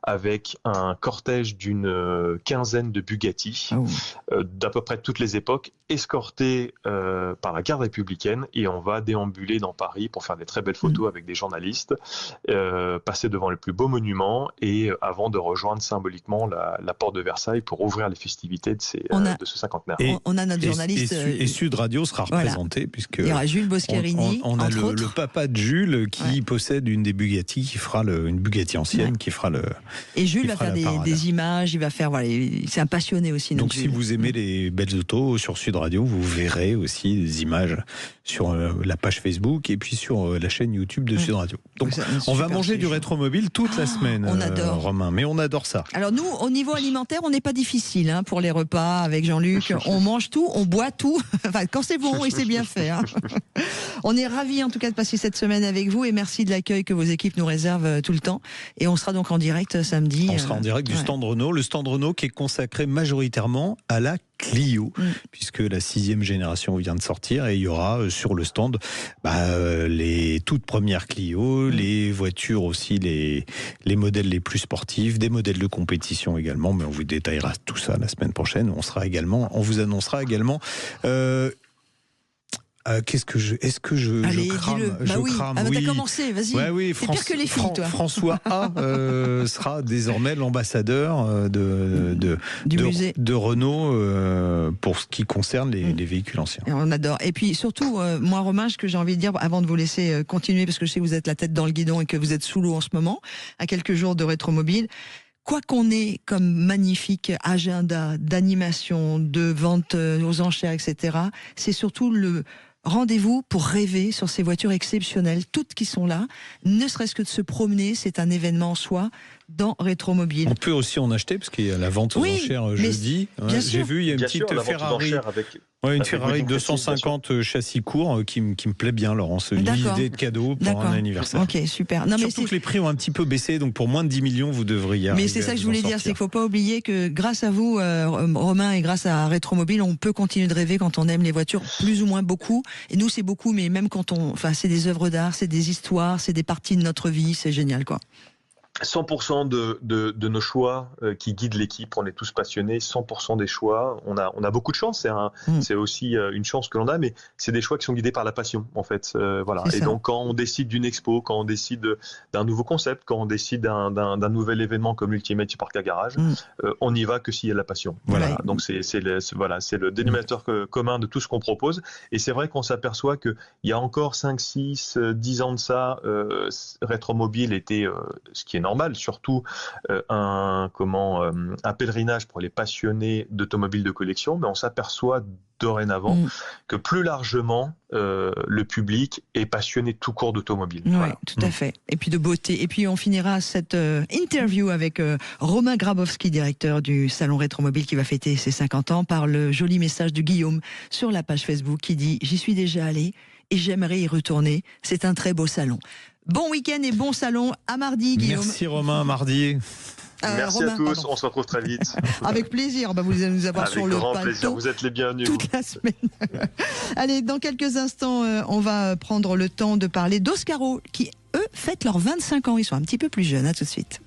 avec un cortège d'une quinzaine de Bugatti, d'à peu près toutes les époques, escortés par la garde républicaine. Et on va déambuler dans Paris pour faire des très belles photos avec des journalistes, passer devant le plus beau monument et avant de rejoindre symboliquement la porte de Versailles pour ouvrir les festivités de ce cinquantenaire. On a notre journaliste. Et Sud Radio sera représenté, puisque il y aura Jules Boscherini. On a le papa de Jules qui possède une des Bugatti, qui fera une Bugatti ancienne, qui fera le. Et Jules va faire des images, il va faire. Voilà, c'est un passionné aussi. Donc si vous aimez les belles autos sur Sud Radio, vous verrez aussi des images sur la page Facebook et puis sur la chaîne YouTube de Sud Radio. Donc on va manger du rétromobile toute la semaine, on adore. Romain, mais on adore ça. Alors nous, au niveau alimentaire, on n'est pas difficile pour les repas avec Jean-Luc. On mange tout, on boit tout. Enfin, quand c'est bon et c'est bien fait. On est ravis en tout cas de passer cette semaine avec vous et merci de l'accueil que vos équipes nous réservent tout le temps. Et on sera donc en direct samedi. On sera en direct du stand Renault. Le stand Renault qui est consacré majoritairement à la Clio, puisque la 6e génération vient de sortir et il y aura sur le stand les toutes premières Clio, les voitures aussi, les modèles les plus sportifs, des modèles de compétition également, mais on vous détaillera tout ça la semaine prochaine. On vous annoncera également est-ce que je crame? T'as commencé, vas-y. C'est pire que les filles, toi. François A sera désormais l'ambassadeur de Renault pour ce qui concerne les véhicules anciens. Et on adore. Et puis surtout, moi, Romain, ce que j'ai envie de dire, avant de vous laisser continuer, parce que je sais que vous êtes la tête dans le guidon et que vous êtes sous l'eau en ce moment, à quelques jours de Rétromobile. Quoi qu'on ait comme magnifique agenda d'animation, de vente aux enchères, etc., c'est surtout le rendez-vous pour rêver sur ces voitures exceptionnelles, toutes qui sont là, ne serait-ce que de se promener, c'est un événement en soi dans Rétromobile. On peut aussi en acheter parce qu'il y a la vente aux enchères jeudi. J'ai vu, il y a une petite Ferrari. Une Ferrari 250 châssis court qui me plaît bien, Laurence. Une idée de cadeau pour un anniversaire. Ok, super. Surtout que les prix ont un petit peu baissé, donc pour moins de 10 millions, vous devriez arriver. Mais c'est ça que je voulais dire, c'est qu'il ne faut pas oublier que grâce à vous, Romain, et grâce à Rétromobile, on peut continuer de rêver quand on aime les voitures plus ou moins beaucoup. Et nous, c'est beaucoup, mais même quand c'est des œuvres d'art, c'est des histoires, c'est des parties de notre vie, c'est génial, quoi. 100% de nos choix qui guident l'équipe, on est tous passionnés, 100% des choix, on a beaucoup de chance, c'est aussi une chance que l'on a, mais c'est des choix qui sont guidés par la passion en fait. Voilà. Et donc quand on décide d'une expo, quand on décide d'un nouveau concept, quand on décide d'un nouvel événement comme l'Ultimate Supercar Garage, on n'y va que s'il y a de la passion. Voilà. Donc c'est le dénominateur commun de tout ce qu'on propose, et c'est vrai qu'on s'aperçoit qu'il y a encore 5, 6, 10 ans de ça, Rétromobile était ce qui est normal, surtout un pèlerinage pour les passionnés d'automobiles de collection, mais on s'aperçoit dorénavant que plus largement le public est passionné tout court d'automobile. Oui, voilà. Tout à fait. Et puis de beauté. Et puis on finira cette interview avec Romain Grabowski, directeur du Salon Rétromobile qui va fêter ses 50 ans, par le joli message de Guillaume sur la page Facebook qui dit « J'y suis déjà allé et j'aimerais y retourner. C'est un très beau salon. » Bon week-end et bon salon. À mardi, Guillaume. Merci Romain, à mardi. Merci Romain, à tous, on se retrouve très vite. Avec plaisir, vous allez nous avoir avec sur le grand plateau. Plaisir. Vous êtes les bienvenus. Toute la semaine. Allez, dans quelques instants, on va prendre le temps de parler d'Oscaro, qui, eux, fêtent leurs 25 ans. Ils sont un petit peu plus jeunes. À tout de suite.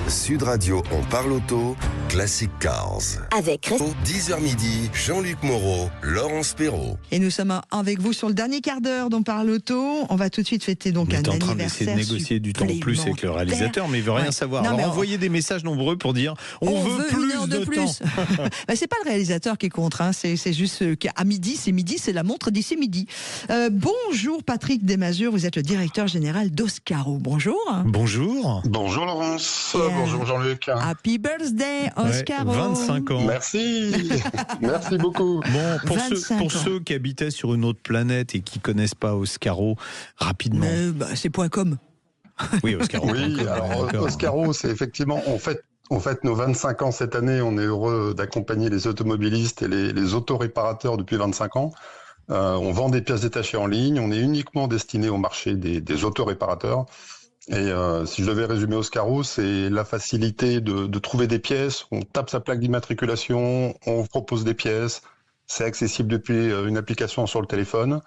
Sud Radio, on parle auto, Classic Cars. Avec 10h midi, Jean-Luc Moreau, Laurence Perrault. Et nous sommes avec vous sur le dernier quart d'heure d'On parle auto. On va tout de suite fêter donc un anniversaire. On est en train d'essayer de négocier du temps en plus avec le réalisateur, mais il veut rien savoir. Alors envoyez des messages nombreux pour dire on veut plus une heure de plus. C'est pas le réalisateur qui est contre, c'est juste qu'à midi, c'est la montre d'ici midi. Bonjour Patrick Desmazures, vous êtes le directeur général d'Oscaro. Bonjour. Bonjour. Bonjour Laurence. Bonjour Jean-Luc. Happy birthday Oscaro. 25 ans. Merci. Merci beaucoup. Bon, pour ceux qui habitaient sur une autre planète et qui connaissent pas Oscaro, rapidement. C'est .com. Oui, Oscaro. Oui, alors Oscaro, c'est effectivement, on fête nos 25 ans cette année. On est heureux d'accompagner les automobilistes et les autoréparateurs depuis 25 ans. On vend des pièces détachées en ligne. On est uniquement destiné au marché des autoréparateurs. Et si je devais résumer Oscaro, c'est la facilité de trouver des pièces. On tape sa plaque d'immatriculation, on vous propose des pièces. C'est accessible depuis une application sur le téléphone.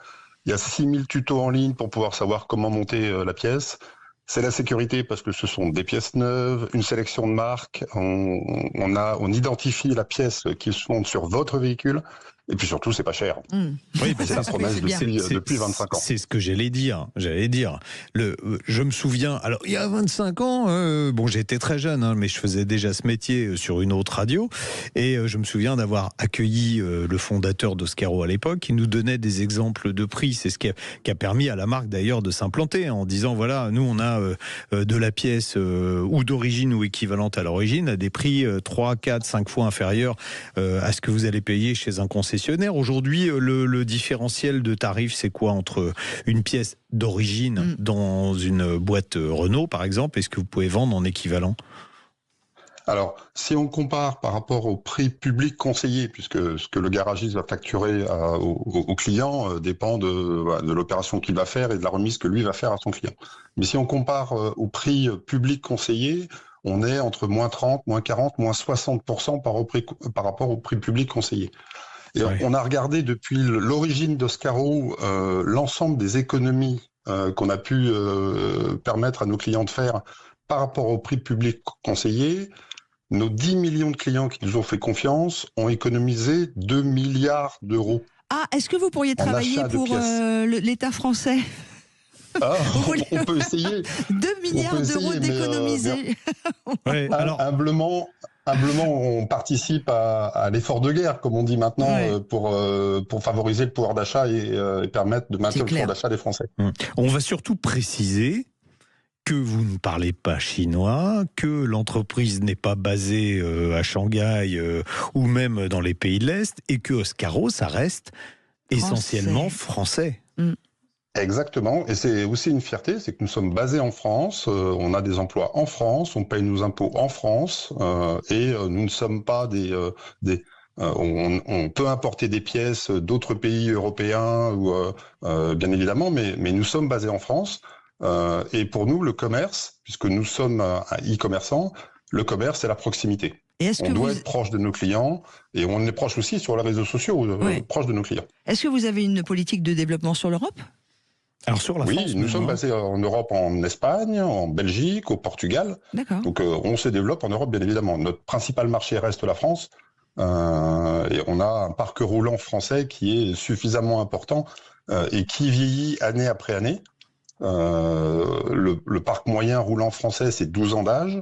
Il y a 6000 tutos en ligne pour pouvoir savoir comment monter la pièce. C'est la sécurité parce que ce sont des pièces neuves, une sélection de marques. On identifie la pièce qui se monte sur votre véhicule. Et puis surtout, c'est pas cher. Oui, c'est la promesse de CIL depuis 25 ans. C'est ce que j'allais dire. Je me souviens, alors il y a 25 ans, bon, j'étais très jeune, mais je faisais déjà ce métier sur une autre radio. Et je me souviens d'avoir accueilli le fondateur d'Oscaro à l'époque, qui nous donnait des exemples de prix. C'est ce qui a permis à la marque d'ailleurs de s'implanter en disant, voilà, nous on a de la pièce ou d'origine ou équivalente à l'origine à des prix 3, 4, 5 fois inférieurs à ce que vous allez payer chez un concessionnaire. Aujourd'hui, le différentiel de tarif, c'est quoi entre une pièce d'origine dans une boîte Renault, par exemple, et ce que vous pouvez vendre en équivalent ? Alors, si on compare par rapport au prix public conseillé, puisque ce que le garagiste va facturer au client dépend de l'opération qu'il va faire et de la remise que lui va faire à son client. Mais si on compare au prix public conseillé, on est entre moins 30, moins 40, moins 60% par rapport au prix public conseillé. Et on a regardé depuis l'origine d'Oscaro l'ensemble des économies qu'on a pu permettre à nos clients de faire par rapport au prix public conseillé. Nos 10 millions de clients qui nous ont fait confiance ont économisé 2 milliards d'euros. Ah, est-ce que vous pourriez travailler pour l'État français ? On peut essayer. 2 milliards d'euros d'économiser. Humblement, on participe à l'effort de guerre, comme on dit maintenant, pour favoriser le pouvoir d'achat et permettre de maintenir le pouvoir d'achat des Français. On va surtout préciser que vous ne parlez pas chinois, que l'entreprise n'est pas basée à Shanghai ou même dans les pays de l'Est, et que Oscaro, ça reste essentiellement français. Exactement, et c'est aussi une fierté, c'est que nous sommes basés en France, on a des emplois en France, on paye nos impôts en France, et nous ne sommes pas on peut importer des pièces d'autres pays européens, bien évidemment, mais nous sommes basés en France, et pour nous, le commerce, puisque nous sommes un e-commerçant, le commerce, c'est la proximité. On doit être proche de nos clients et on est proche aussi sur les réseaux sociaux, proche de nos clients. Est-ce que vous avez une politique de développement sur l'Europe ? Alors sur la France, nous sommes basés en Europe, en Espagne, en Belgique, au Portugal. Donc on se développe en Europe, bien évidemment. Notre principal marché reste la France. Et on a un parc roulant français qui est suffisamment important et qui vieillit année après année. Le parc moyen roulant français, c'est 12 ans d'âge.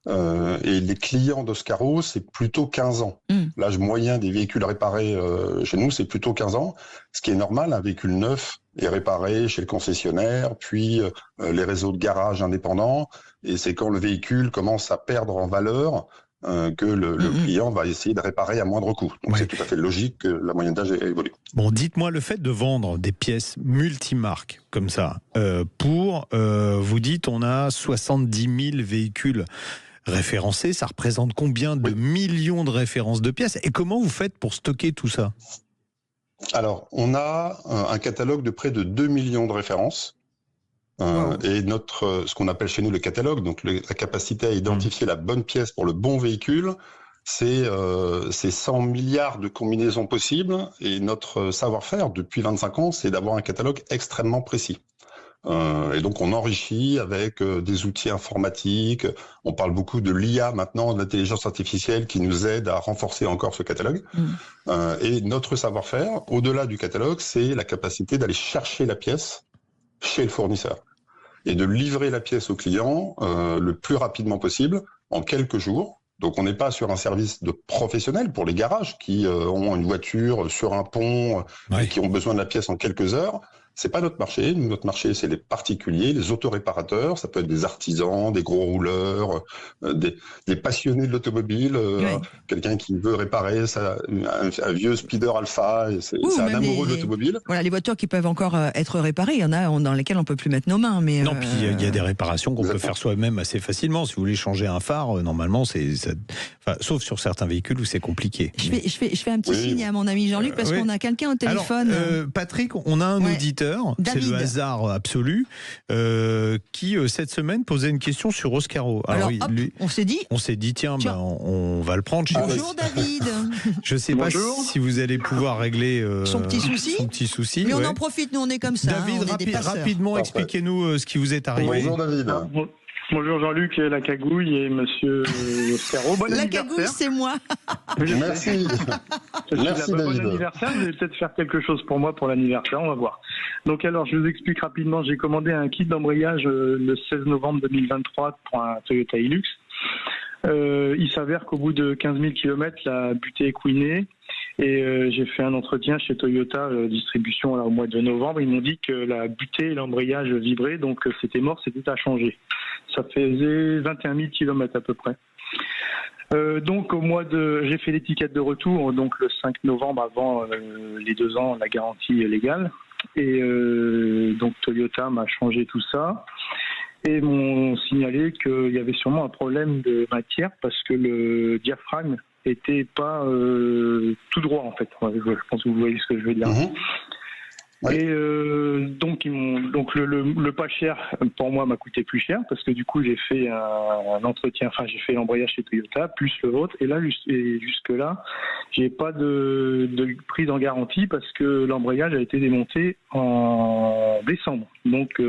Et les clients d'Oscaro, c'est plutôt 15 ans. L'âge moyen des véhicules réparés chez nous, c'est plutôt 15 ans. Ce qui est normal, un véhicule neuf est réparé chez le concessionnaire, puis les réseaux de garage indépendants. Et c'est quand le véhicule commence à perdre en valeur que le client va essayer de réparer à moindre coût. Donc c'est tout à fait logique que la moyenne d'âge évolue. Bon, dites-moi, le fait de vendre des pièces multimarques comme ça, vous dites, on a 70 000 véhicules référencés, ça représente combien de millions de références de pièces? Et comment vous faites pour stocker tout ça? Alors, on a un catalogue de près de 2 millions de références. Et ce qu'on appelle chez nous le catalogue, donc la capacité à identifier la bonne pièce pour le bon véhicule, c'est 100 milliards de combinaisons possibles. Et notre savoir-faire, depuis 25 ans, c'est d'avoir un catalogue extrêmement précis. Et donc on enrichit avec des outils informatiques. On parle beaucoup de l'IA maintenant, de l'intelligence artificielle qui nous aide à renforcer encore ce catalogue. Et notre savoir-faire, au-delà du catalogue, c'est la capacité d'aller chercher la pièce chez le fournisseur et de livrer la pièce au client le plus rapidement possible, en quelques jours. Donc on n'est pas sur un service de professionnel pour les garages qui ont une voiture sur un pont et qui ont besoin de la pièce en quelques heures. C'est pas notre marché. Notre marché, c'est les particuliers, les autoréparateurs. Ça peut être des artisans, des gros rouleurs, des passionnés de l'automobile. Quelqu'un qui veut réparer un vieux Speeder Alpha. C'est un amoureux de l'automobile. Voilà, les voitures qui peuvent encore être réparées. Il y en a dans lesquelles on peut plus mettre nos mains. Mais non, puis il y a des réparations qu'on peut faire soi-même assez facilement. Si vous voulez changer un phare, normalement, sauf sur certains véhicules où c'est compliqué. Je fais un petit signe à mon ami Jean-Luc parce qu'on a quelqu'un au téléphone. Alors, Patrick, on a un auditeur auditeur, c'est le hasard absolu, qui cette semaine posait une question sur Oscaro. Alors on s'est dit, tiens. Ben, on va le prendre chez Bonjour David. Je ne sais pas si vous allez pouvoir régler son petit souci. Mais on en profite, nous on est comme ça. David, rapidement, expliquez-nous ce qui vous est arrivé. Bonjour David. Bonjour Jean-Luc et la cagouille et monsieur Oscaro. Bon la cagouille, c'est moi. Merci. Merci David. Bon anniversaire, vous allez peut-être faire quelque chose pour moi pour l'anniversaire, on va voir. Donc alors, je vous explique rapidement, j'ai commandé un kit d'embrayage le 16 novembre 2023 pour un Toyota Hilux. Il s'avère qu'au bout de 15 000 km, la butée est couinée. Et j'ai fait un entretien chez Toyota distribution là, au mois de novembre. Ils m'ont dit que la butée et l'embrayage vibraient, donc c'était mort, c'était à changer. Ça faisait 21 000 km à peu près. Donc j'ai fait l'étiquette de retour donc le 5 novembre avant les 2 ans, la garantie légale. Et donc Toyota m'a changé tout ça. Et m'ont signalé qu'il y avait sûrement un problème de matière parce que le diaphragme était pas tout droit en fait. Je pense que vous voyez ce que je veux dire. Ouais. Et donc le pas cher pour moi m'a coûté plus cher parce que du coup j'ai fait un entretien, enfin j'ai fait l'embrayage chez Toyota plus le vôtre et là jusque là j'ai pas de prise en garantie parce que l'embrayage a été démonté en décembre. Donc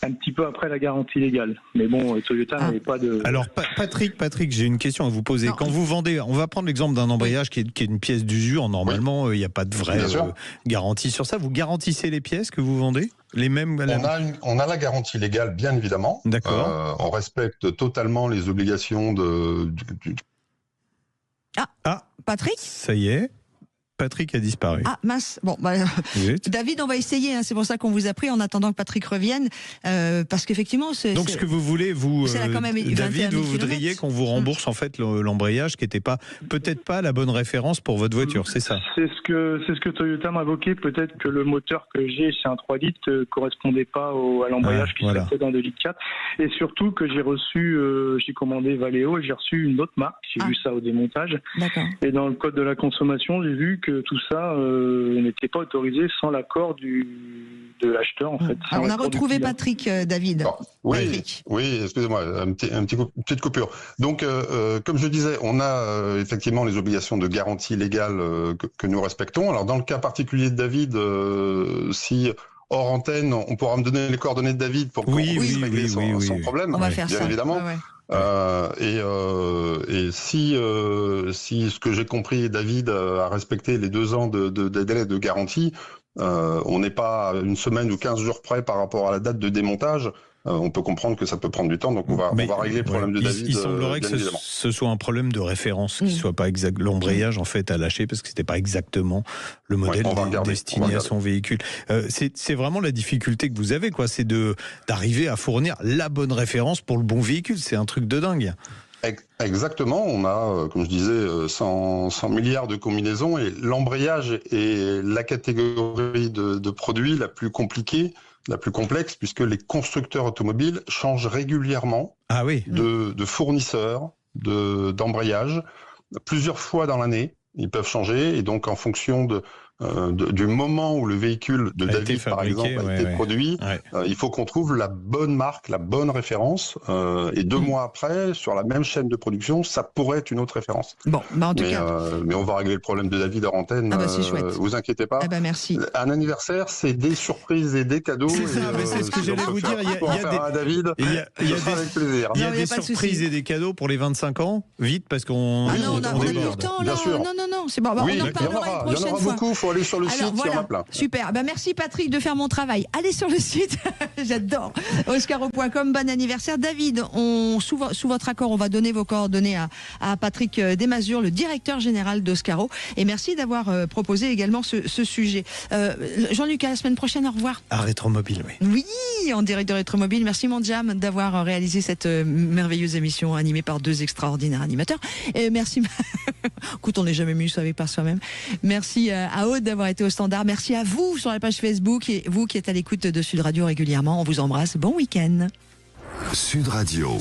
un petit peu après la garantie légale. Mais bon, Toyota n'avait pas de... Alors, Patrick, j'ai une question à vous poser. Quand vous vendez, on va prendre l'exemple d'un embrayage qui est une pièce d'usure. Normalement, il n'y a pas de vraie garantie sur ça. Vous garantissez les pièces que vous vendez ? Les mêmes on a la garantie légale, bien évidemment. D'accord. On respecte totalement les obligations Patrick ? Ça y est. Patrick a disparu. Ah mince, bon, David, on va essayer, c'est pour ça qu'on vous a pris en attendant que Patrick revienne, parce qu'effectivement... Donc ce que vous voulez, David, vous voudriez qu'on vous rembourse en fait l'embrayage qui n'était peut-être pas la bonne référence pour votre voiture, c'est ça ? C'est ce que Toyota m'a évoqué, peut-être que le moteur que j'ai, c'est un 3 litres, ne correspondait pas à l'embrayage qui serait peut-être un 2 litres 4, et surtout que j'ai commandé Valeo et j'ai reçu une autre marque, j'ai vu ça au démontage, et dans le code de la consommation, j'ai vu que tout ça n'était pas autorisé sans l'accord de l'acheteur en fait. Alors, on a retrouvé Patrick, David. Oui, excusez-moi, une petite coupure. Donc, comme je disais, on a effectivement les obligations de garantie légale que nous respectons. Alors, dans le cas particulier de David, si hors antenne, on pourra me donner les coordonnées de David pour qu'on puisse régler sans problème. On va faire bien ça. Évidemment. Et si ce que j'ai compris, David a respecté les 2 ans de délai de garantie, on n'est pas à une semaine ou 15 jours près par rapport à la date de démontage. On peut comprendre que ça peut prendre du temps, donc on va régler le problème de David. Il semblerait que ce soit un problème de référence, qui soit pas exact. L'embrayage en fait a lâché parce que c'était pas exactement le modèle destiné à son véhicule. C'est vraiment la difficulté que vous avez, quoi. C'est d'arriver à fournir la bonne référence pour le bon véhicule. C'est un truc de dingue. Exactement, on a, comme je disais, 100 milliards de combinaisons et l'embrayage est la catégorie de produits la plus compliquée, la plus complexe, puisque les constructeurs automobiles changent régulièrement de fournisseurs, d'embrayage, plusieurs fois dans l'année. Ils peuvent changer et donc en fonction du moment où le véhicule de David, par exemple, a été produit, il faut qu'on trouve la bonne marque, la bonne référence. Et 2 mois après, sur la même chaîne de production, ça pourrait être une autre référence. Bon, en tout cas. Mais on va régler le problème de David hors antenne. C'est chouette. Vous inquiétez pas. Merci. Un anniversaire, c'est des surprises et des cadeaux. C'est ça, c'est ce que j'allais vous dire. Il y a des surprises et des cadeaux pour les 25 ans. Vite, parce qu'on on a du temps. Bien sûr. Non, c'est bon. On en parlera une prochaine fois. Il y en aura beaucoup. Il faut aller sur le site. Il y en a plein. Super. Merci Patrick de faire mon travail. Allez sur le site. J'adore. Oscaro.com. Bon anniversaire, David. Sous votre accord, on va donner vos coordonnées à Patrick Desmazures, le directeur général d'Oscaro. Et merci d'avoir proposé également ce sujet. Jean-Luc, à la semaine prochaine. Au revoir. À Rétromobile, oui, en direct de Rétromobile. Merci mon Jam d'avoir réalisé cette merveilleuse émission animée par 2 extraordinaires animateurs. Et merci. Écoute, on n'est jamais mieux avec par soi-même. Merci à Aude d'avoir été au standard. Merci à vous sur la page Facebook et vous qui êtes à l'écoute de Sud Radio régulièrement. On vous embrasse. Bon week-end. Sud Radio.